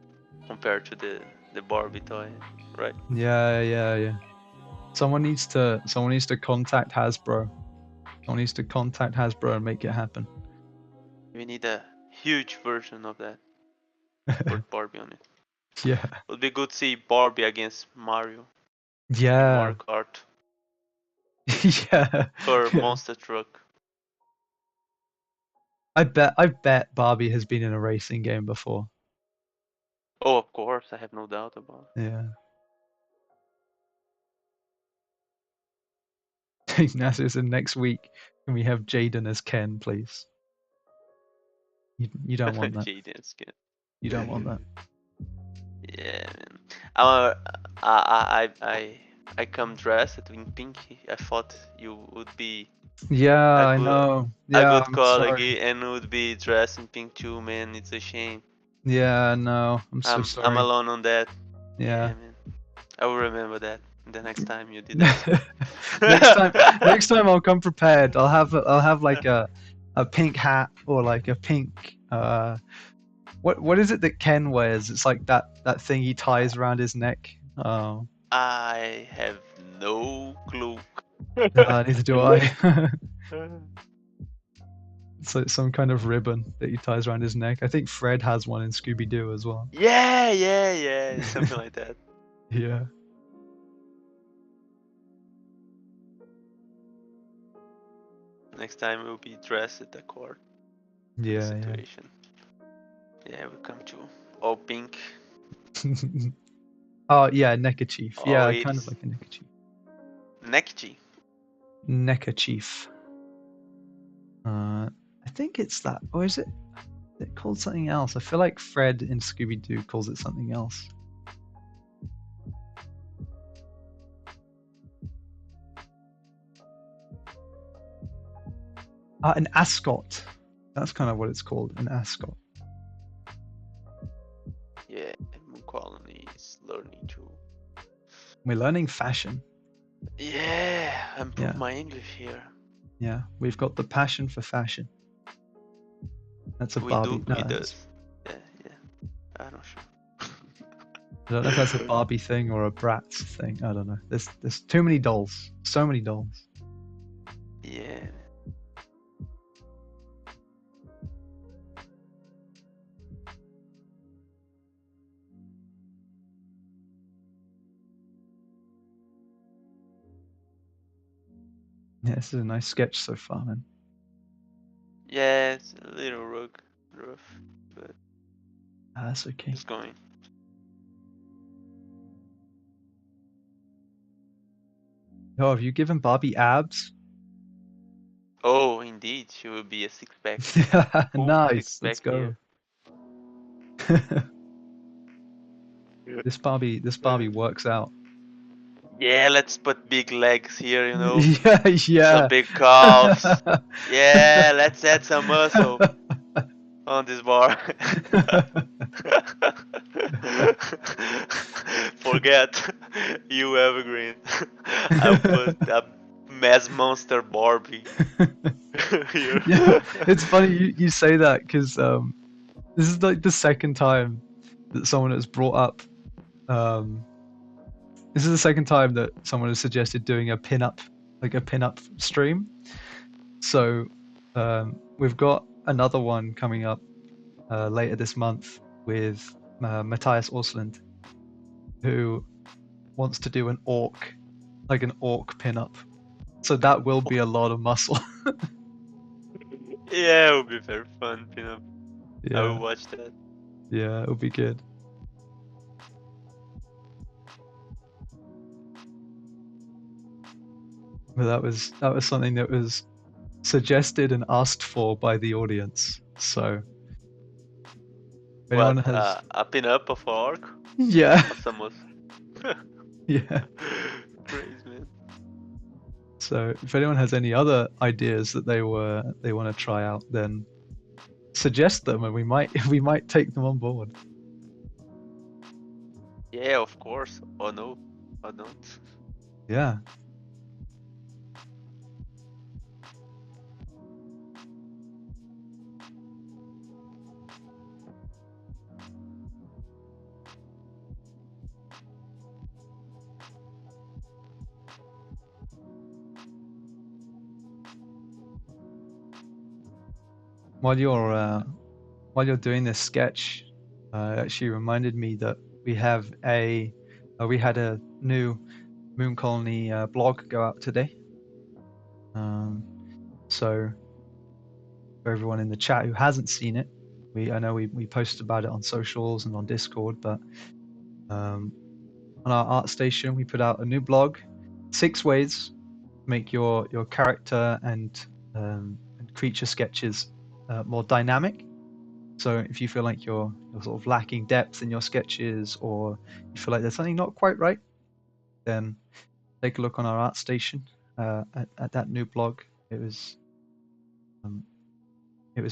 compared to the Barbie toy, right? Yeah. Someone needs to contact Hasbro. Someone needs to contact Hasbro and make it happen. We need a huge version of that. Put Barbie on it. Yeah. Would be good to see Barbie against Mario in Yeah. Mario Kart Yeah. for monster truck. I bet Barbie has been in a racing game before. Oh, of course, I have no doubt about it. Yeah. Ignacio said next week, can we have Jaden as Ken, please? You don't want that. Jaden skin. You don't want that. Yeah, man. I come dressed in pink. I thought you would be Yeah, a I good, know. a Yeah, good I'm colleague sorry. and would be dressed in pink too, man. It's a shame. Yeah, no, I'm so I'm sorry. alone on that. Yeah. Man. I will remember that the next time you did that. next time I'll come prepared. I'll have like a pink hat or like a pink what is it that Ken wears? It's like that thing he ties around his neck. Oh. I have no clue. Neither do I. It's like some kind of ribbon that he ties around his neck. I think Fred has one in Scooby Doo as well. Yeah, something like that. Yeah. Next time we'll be dressed at the court. Yeah. Situation. Yeah, we come to all pink. Oh yeah, neckerchief. Oh, Yeah, kind of like a neckerchief. Neckerchief. Neckerchief. I think it's that, or is it called something else? I feel like Fred in Scooby Doo calls it something else. An ascot. That's kind of what it's called, an ascot. Yeah, Mooncolony is learning to. We're learning fashion. Yeah, improve Yeah. my English here. Yeah, we've got the passion for fashion. That's a We Barbie. do, No, we does. Yeah, yeah. I'm not sure. I don't know if that's a Barbie thing or a Bratz thing. I don't know. There's too many dolls. So many dolls. Yeah. Yeah, this is a nice sketch so far, man. Yeah, it's a little rough, but That's okay. it's going. Oh, have you given Barbie abs? Oh, indeed, she will be a six-pack. Yeah, Full nice. Let's six-pack go. here. This Barbie works out. Yeah, let's put big legs here, you know. Yeah, Some yeah. big calves. Yeah, let's add some muscle on this bar. Forget you evergreen. I'll put a mass monster Barbie here. Yeah, it's funny you say that because this is like the second time that someone has brought up. This is the second time that someone has suggested doing a pin-up, like a pin-up stream. So we've got another one coming up later this month with Matthias Orsland, who wants to do an orc, like an orc pin-up. So that will be a lot of muscle. Yeah, it will be very fun, pinup. I will Yeah, watch that. yeah, it'll be good. But that was something that was suggested and asked for by the audience. So if anyone What? has, A pinup of orc? yeah, Awesome. yeah. Praise, man. So if anyone has any other ideas that they want to try out, then suggest them, and we might take them on board. Yeah, of course. Oh no, or not. Yeah. While you're doing this sketch, it actually reminded me that we had a new Mooncolony blog go out today. So for everyone in the chat who hasn't seen it, I know we posted about it on socials and on Discord, but on our ArtStation we put out a new blog, 6 ways to make your character and creature sketches more dynamic. So if you feel like you're sort of lacking depth in your sketches, or you feel like there's something not quite right, then take a look on our ArtStation at that new blog. It was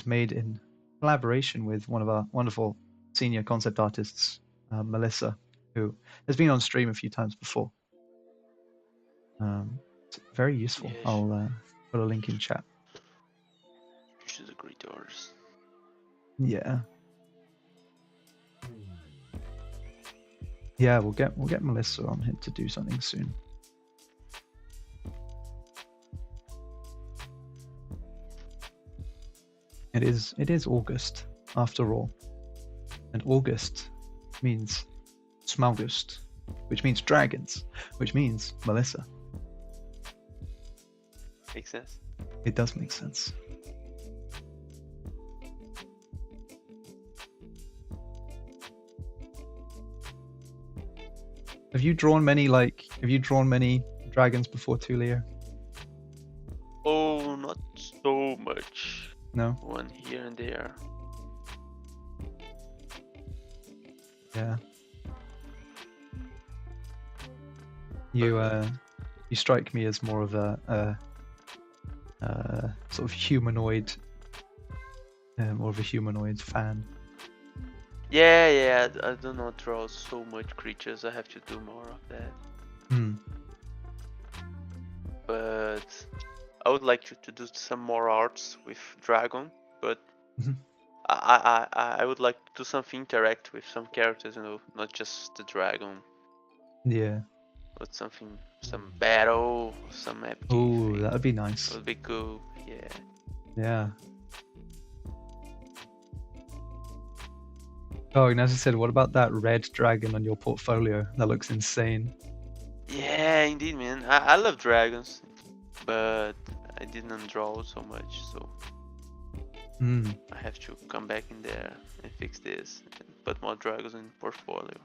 made in collaboration with one of our wonderful senior concept artists, Melissa, who has been on stream a few times before. It's very useful. Yeah, I'll put a link in chat. she's a great artist. Yeah. Yeah, we'll get Melissa on here to do something soon. It is August after all, and August means Smaugust, which means dragons, which means Melissa. Makes sense. It does make sense. Have you drawn many dragons before, Tulio? Oh, not so much. No? One here and there. Yeah. You strike me as more of a sort of humanoid, more of a humanoid fan. Yeah, I do not draw so much creatures. I have to do more of that. But I would like to do some more arts with dragon. But I would like to do something interact with some characters, you know, not just the dragon. Yeah. But something, some battle, some epic. Oh, that would be nice. Would be cool. Yeah. Yeah. Oh, and as I said, what about that red dragon on your portfolio? That looks insane. Yeah, indeed, man. I love dragons, but I didn't draw so much, so I have to come back in there and fix this and put more dragons in portfolio.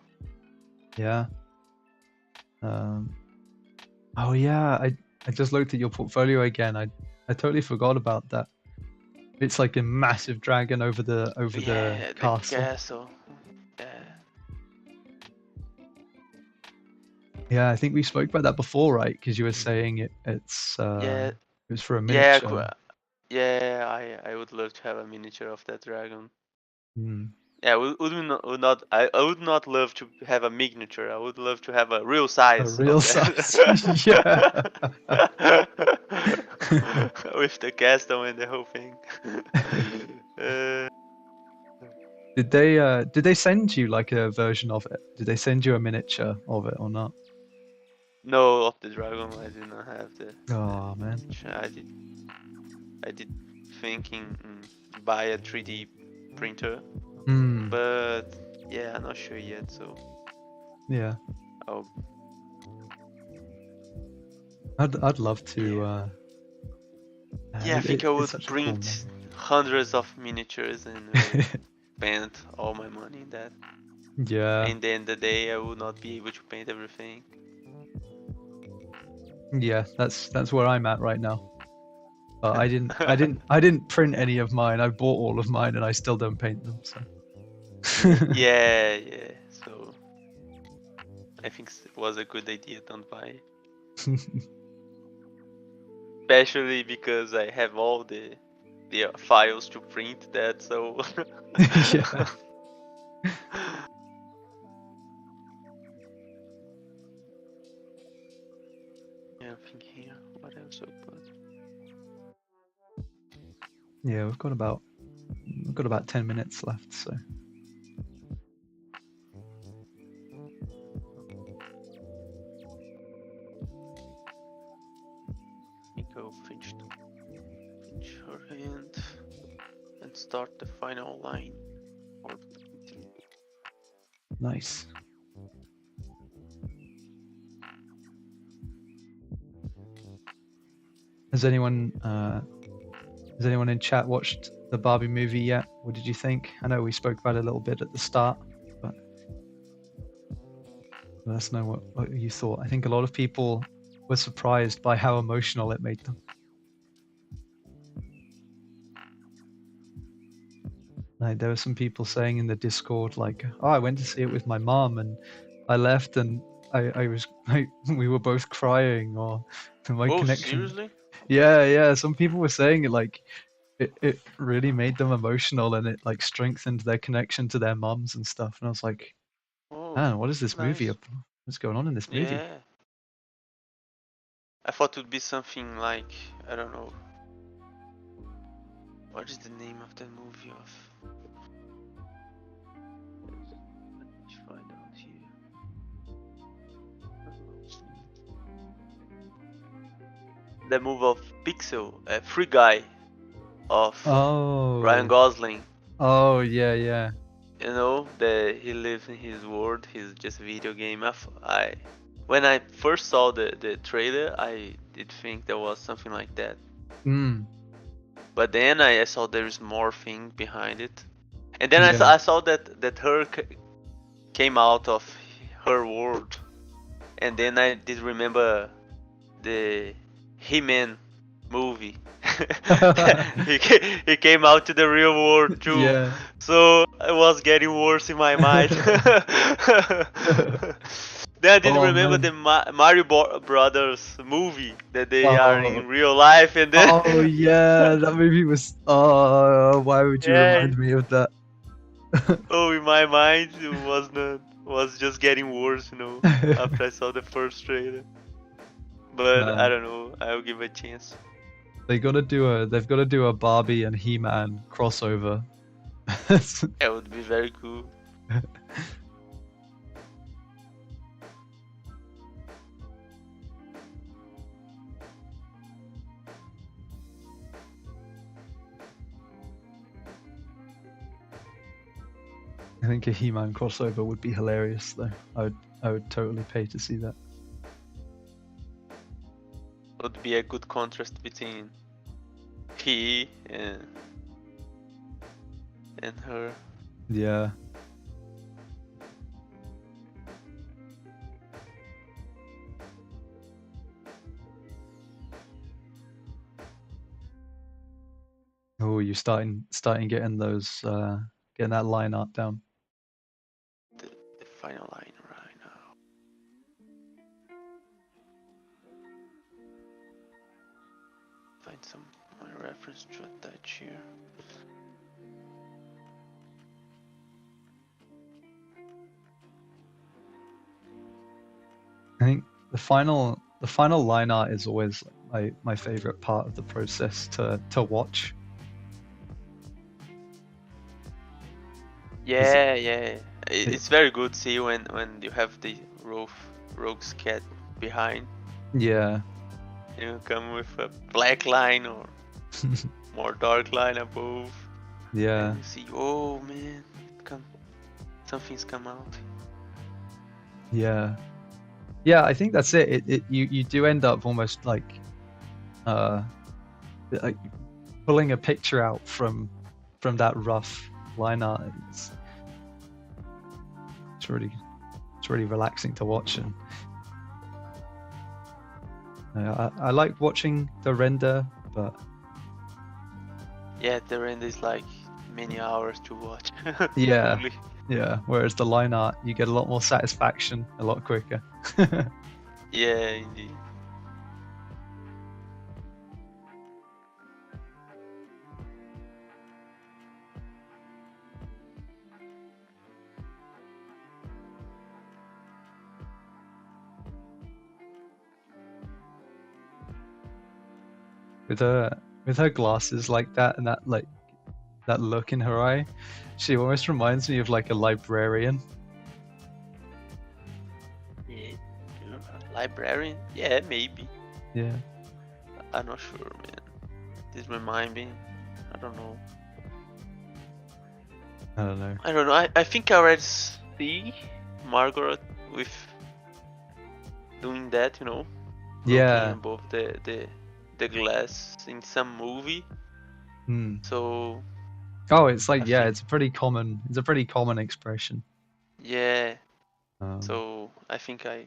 Yeah. Oh yeah, I just looked at your portfolio again. I totally forgot about that. It's like a massive dragon over the castle. Yeah, I think we spoke about that before, right? Because you were saying it was for a miniature. Yeah, I would love to have a miniature of that dragon. Mm. Yeah, I would not love to have a miniature. I would love to have a real size. A real size. Yeah. With the castle and the whole thing. Did they send you like a version of it? Did they send you a miniature of it or not? No, of the dragon, I did not have that. Oh man. I did thinking buy a 3D printer, but yeah, I'm not sure yet. So yeah. Oh. I'd love to. Yeah, I think I would print hundreds of miniatures and spend all my money in that. Yeah. And then the day I would not be able to paint everything. Yeah, that's where I'm at right now. I didn't print any of mine. I bought all of mine and I still don't paint them. So. yeah. So I think it was a good idea. Don't buy. Especially because I have all the files to print that. So. Yeah. Yeah, I think here. What else I put? Yeah, we've got about 10 minutes left, so. I think I'll finish her hand and start the final line. Nice. Has anyone in chat watched the Barbie movie yet? What did you think? I know we spoke about it a little bit at the start, but let us know what you thought. I think a lot of people were surprised by how emotional it made them. Like, there were some people saying in the Discord, like, "Oh, I went to see it with my mom, and I left, and we were both crying," or my connection. Seriously? Yeah. Some people were saying it like it really made them emotional, and it like strengthened their connection to their moms and stuff. And I was like, man, what is this movie? What's going on in this movie? Yeah. I thought it would be something like, I don't know. What is the name of the movie of? Let me find out here. The movie of Pixel, Free Guy, of Ryan Gosling. Oh yeah. You know that he lives in his world. He's just a video game. When I first saw the trailer, I did think there was something like that. But then I saw there's more thing behind it, and then I saw that her came out of her world, and then I did remember the He-Man movie. he came out to the real world too. So it was getting worse in my mind. Then I didn't Oh remember the man. Mario Brothers movie that they are Oh. in real life, and then Oh yeah, that movie was. Oh, why would you yeah, remind me of that? oh, in my mind it was just getting worse, after I saw the first trailer. But I Man, don't know, I'll give it a chance. they've got to do a Barbie and He-Man crossover. That would be very cool. I think a He-Man crossover would be hilarious, though. I would totally pay to see that. Would be a good contrast between he and her. Yeah. Oh, you're starting getting those getting that line art down. The final line right now. Find some my reference to attach here. I think the final line art is always my favorite part of the process to watch. Yeah, yeah. It's very good to see when you have the rogue's cat behind. Yeah. You come with a black line or more dark line above. Yeah. And you see, oh man, something's come out. Yeah. Yeah, I think that's it. You do end up almost like like pulling a picture out from that rough line art. It's really relaxing to watch, and I like watching the render, but Yeah, the render is like many hours to watch. yeah, Fully. yeah. Whereas the line art, you get a lot more satisfaction a lot quicker. Yeah, indeed. With her glasses like that and that look in her eye, she almost reminds me of like a librarian. Yeah. Librarian? Yeah, maybe. Yeah. I'm not sure, man. This remind me. I don't know. I don't know. I don't know. I think I already see Margaret with doing that, Yeah. looking above the glass in some movie. Hmm. So Oh, it's like I yeah, think, it's a pretty common expression. yeah. Um, So I think I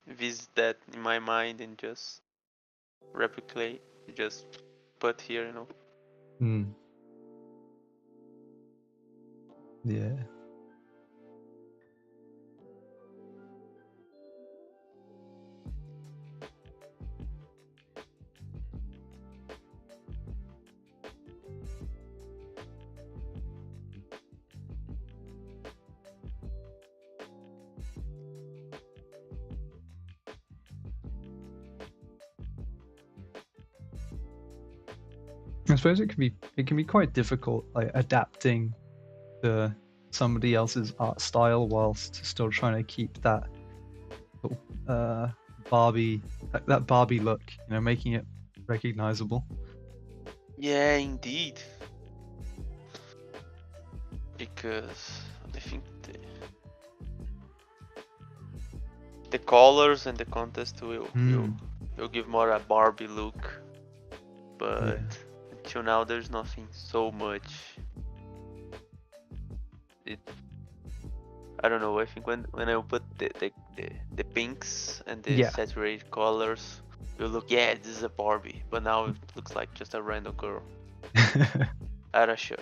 visit that in my mind and just replicate, just put here. hmm. Yeah. I suppose it can be quite difficult, like adapting to somebody else's art style whilst still trying to keep that sort of, Barbie that Barbie look, making it recognizable. Yeah, indeed. Because I think the colors and the contest will Hmm. will give more a Barbie look, but Yeah. until now there's nothing so much. It I don't know. I think when I put the pinks and the Yeah. saturated colors, you look, yeah, this is a Barbie, but now it looks like just a random girl. I'm not sure.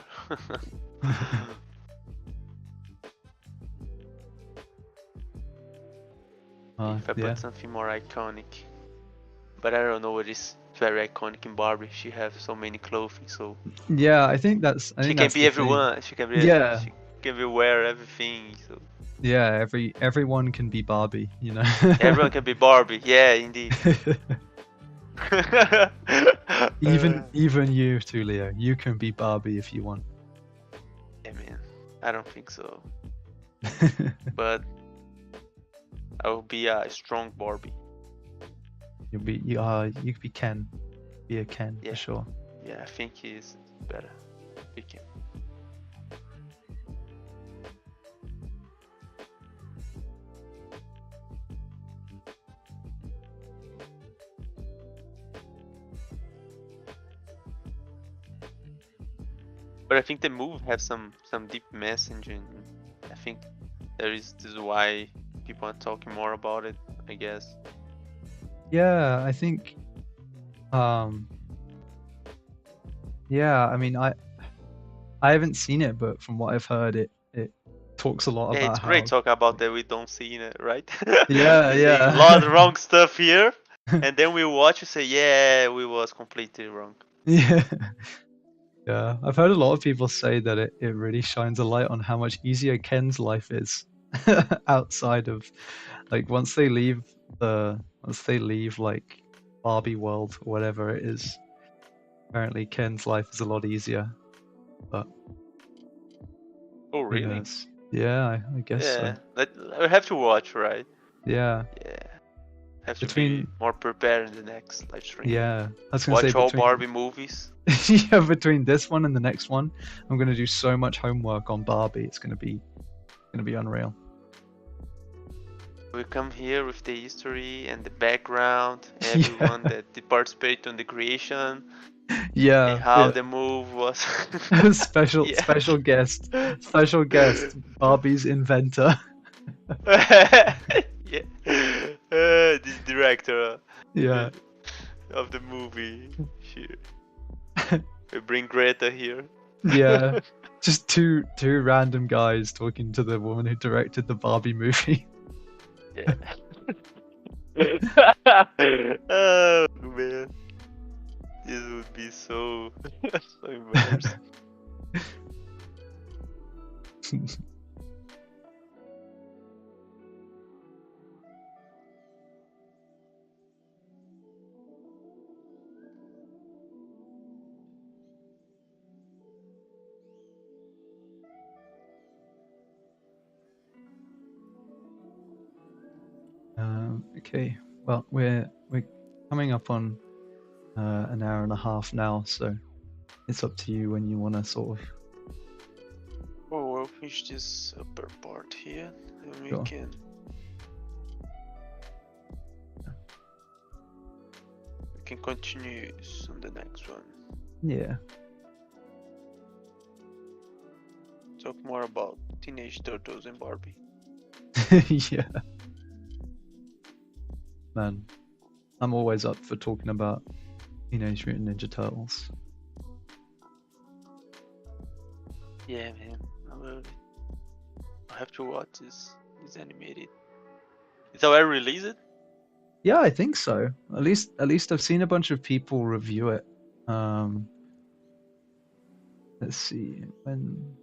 If I Yeah. put something more iconic. But I don't know what is very iconic in Barbie. She has so many clothing, so Yeah, I think that's she can be the thing. everyone. She Yeah. can be wear everything. So Yeah, everyone can be Barbie, you know. everyone can be Barbie. Yeah, indeed. Even you, Tulio, you can be Barbie if you want. Yeah, man. I don't think so. But I will be a strong Barbie. you could be Ken. Be a Ken Yeah. for sure. Yeah, I think he's better. We can. But I think the move has some deep messaging. I think this is why people are talking more about it, I guess. Yeah, I think yeah, I mean I haven't seen it, but from what I've heard it talks a lot Yeah, about it's great how talk about that we don't see it, right? Yeah, We say a yeah. lot of wrong stuff here, and then we watch and say, yeah, we was completely wrong. Yeah. Yeah, I've heard a lot of people say that it really shines a light on how much easier Ken's life is outside of like once they leave like Barbie world or whatever it is. Apparently Ken's life is a lot easier. But Oh, who really? knows? Yeah, I guess Yeah, so. I have to watch, right? Yeah. Yeah, have to be Between more prepared in the next live stream. yeah, I was gonna say Watch all between Barbie movies. yeah, between this one and the next one, I'm gonna do so much homework on Barbie. It's gonna be unreal. We come here with the history and the background, everyone that participated on the creation, Yeah, and how yeah. the move was. special Yeah. special guest, Barbie's inventor. Yeah. This director Yeah. of the movie. We bring Greta here. Yeah. Just two random guys talking to the woman who directed the Barbie movie. Yeah. Oh man, this would be so embarrassing. Okay. Well, we're coming up on an hour and a half now, so it's up to you when you want to sort of. Oh, we'll finish this upper part here, and we Sure. can. We can continue on the next one. Yeah. Talk more about Teenage Turtles and Barbie. Yeah. Man, I'm always up for talking about Teenage Mutant Ninja Turtles. Yeah, man, I love it. I have to watch this animated. It's already released? Yeah, I think so. At least I've seen a bunch of people review it. Let's see when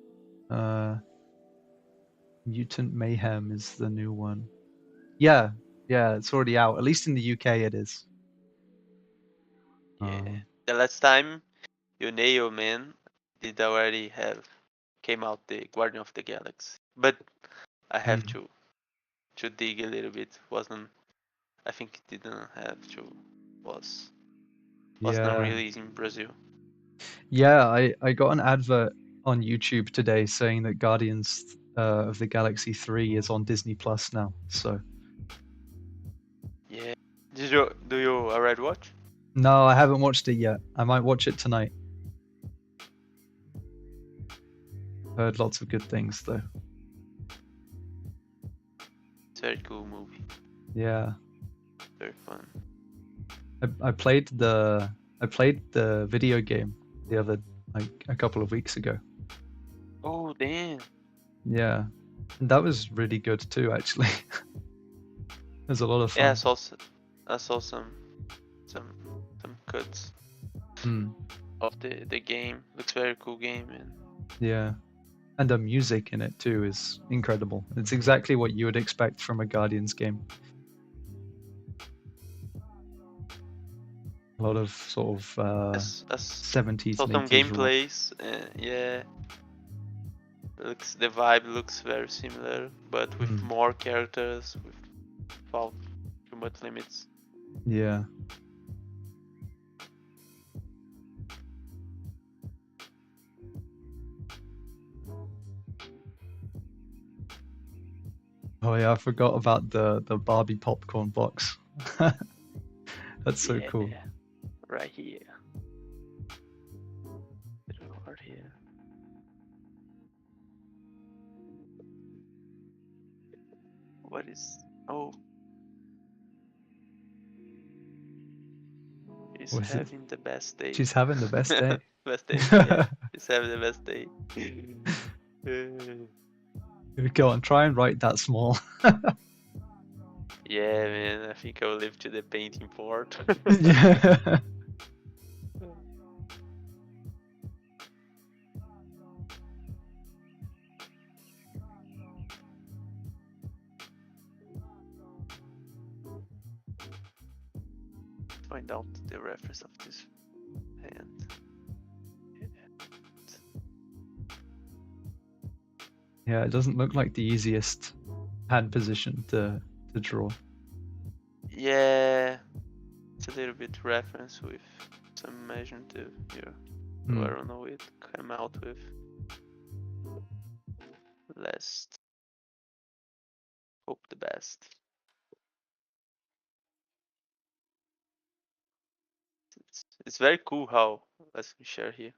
Mutant Mayhem is the new one. Yeah, it's already out. At least in the UK it is. Yeah. The last time you nailed, man, did already came out the Guardian of the Galaxy. But I have to dig a little bit. I think it didn't have to was not released in Brazil. Yeah, I got an advert on YouTube today saying that Guardians of the Galaxy 3 is on Disney Plus now. So yeah. Do you already watch? no, I haven't watched it yet. I might watch it tonight. Heard lots of good things though. It's a very cool movie. Yeah. Very fun. I played the video game the other a couple of weeks ago. Oh damn. Yeah. And that was really good too actually. There's a lot of Yeah, fun. I saw some cuts Mm, of the game. Looks very cool game, and yeah. And the music in it too is incredible. It's exactly what you would expect from a Guardians game. A lot of sort of I 70s saw and some 80s rock. gameplays. Yeah, the vibe looks very similar, but with Mm, more characters, without too much limits. yeah. Oh yeah, I forgot about the Barbie popcorn box. That's so Yeah, cool. right here. Right here. What is? Oh, he's Was it? having the best day. She's having the best day. Best day. Yeah, he's having the best day. Go on, try and write that small. Yeah, man. I think I will live to the painting part. Yeah. Find out the reference of this hand. Yeah, it doesn't look like the easiest hand position to draw. Yeah, it's a little bit reference with some imaginative here. So I Hmm. don't know it came out with last. Hope the best. It's very cool how, let's share here,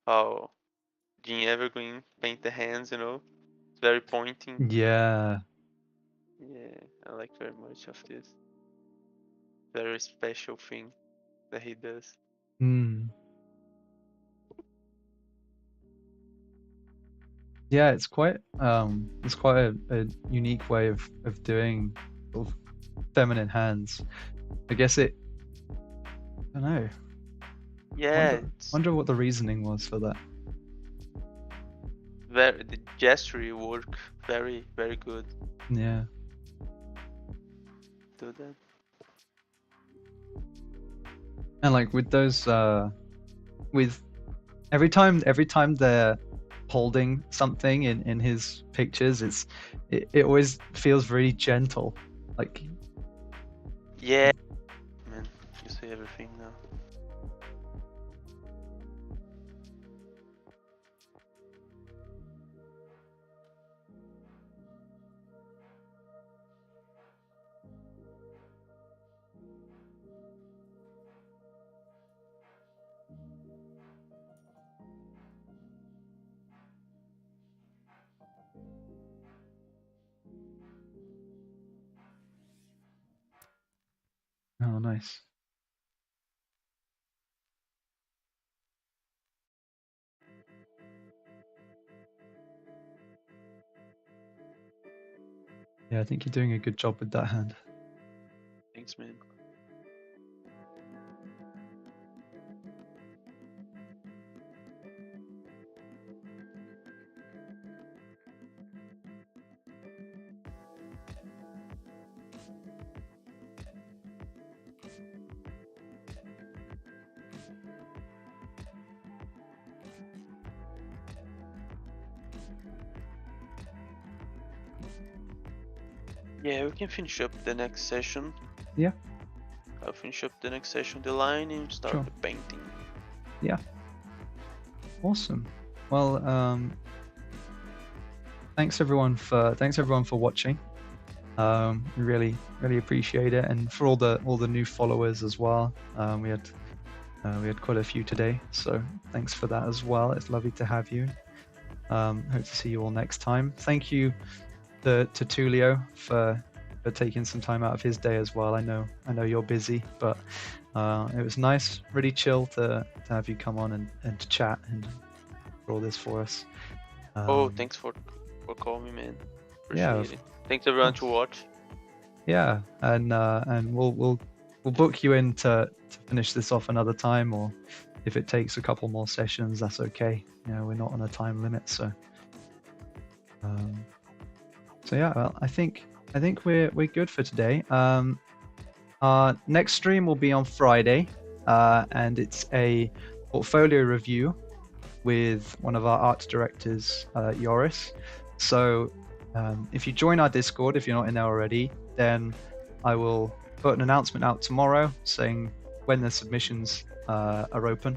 how Gene Evergreen paint the hands, it's very pointing. Yeah. Yeah, I like very much of this. Very special thing that he does. Hmm. Yeah, it's quite a unique way of doing sort of feminine hands. I guess I don't know. Yeah, Wonder it's wonder what the reasoning was for that. the gesture work very very good. Yeah. Do that. And like with those with every time they're holding something in his pictures, it always feels very gentle. Like Yeah, man, you see everything now. oh nice. Yeah, I think you're doing a good job with that hand. Thanks, man. Yeah, we can finish up the next session. Yeah. I'll finish up the next session, the line, and start Sure. the painting. Yeah. Awesome. Well, thanks everyone for watching. We really appreciate it, and for all the new followers as well. We had quite a few today, so thanks for that as well. It's lovely to have you. Hope to see you all next time. Thank you to Tulio for taking some time out of his day as well. I know you're busy, but it was nice, really chill to have you come on and to chat and draw this for us. Oh, thanks for calling me, man. Yeah, Appreciate it. Thanks everyone to watch. Yeah, and we'll book you in to finish this off another time, or if it takes a couple more sessions, that's okay. You know, we're not on a time limit, so. So yeah, well, I think we're good for today. Our next stream will be on Friday, and it's a portfolio review with one of our art directors, Joris. So if you join our Discord, if you're not in there already, then I will put an announcement out tomorrow saying when the submissions are open.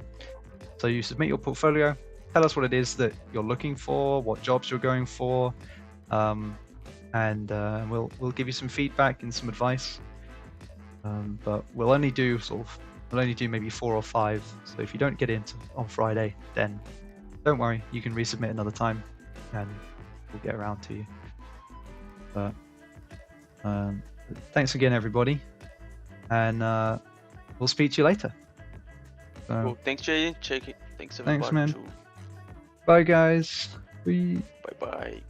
So you submit your portfolio, tell us what it is that you're looking for, what jobs you're going for, and we'll give you some feedback and some advice. But we'll only do maybe 4 or 5. So if you don't get in on Friday, then don't worry, you can resubmit another time, and we'll get around to you. But thanks again, everybody, and we'll speak to you later. So, Cool. Thanks, Jay. Thanks everybody. Thanks, man. Bye, guys. Bye bye.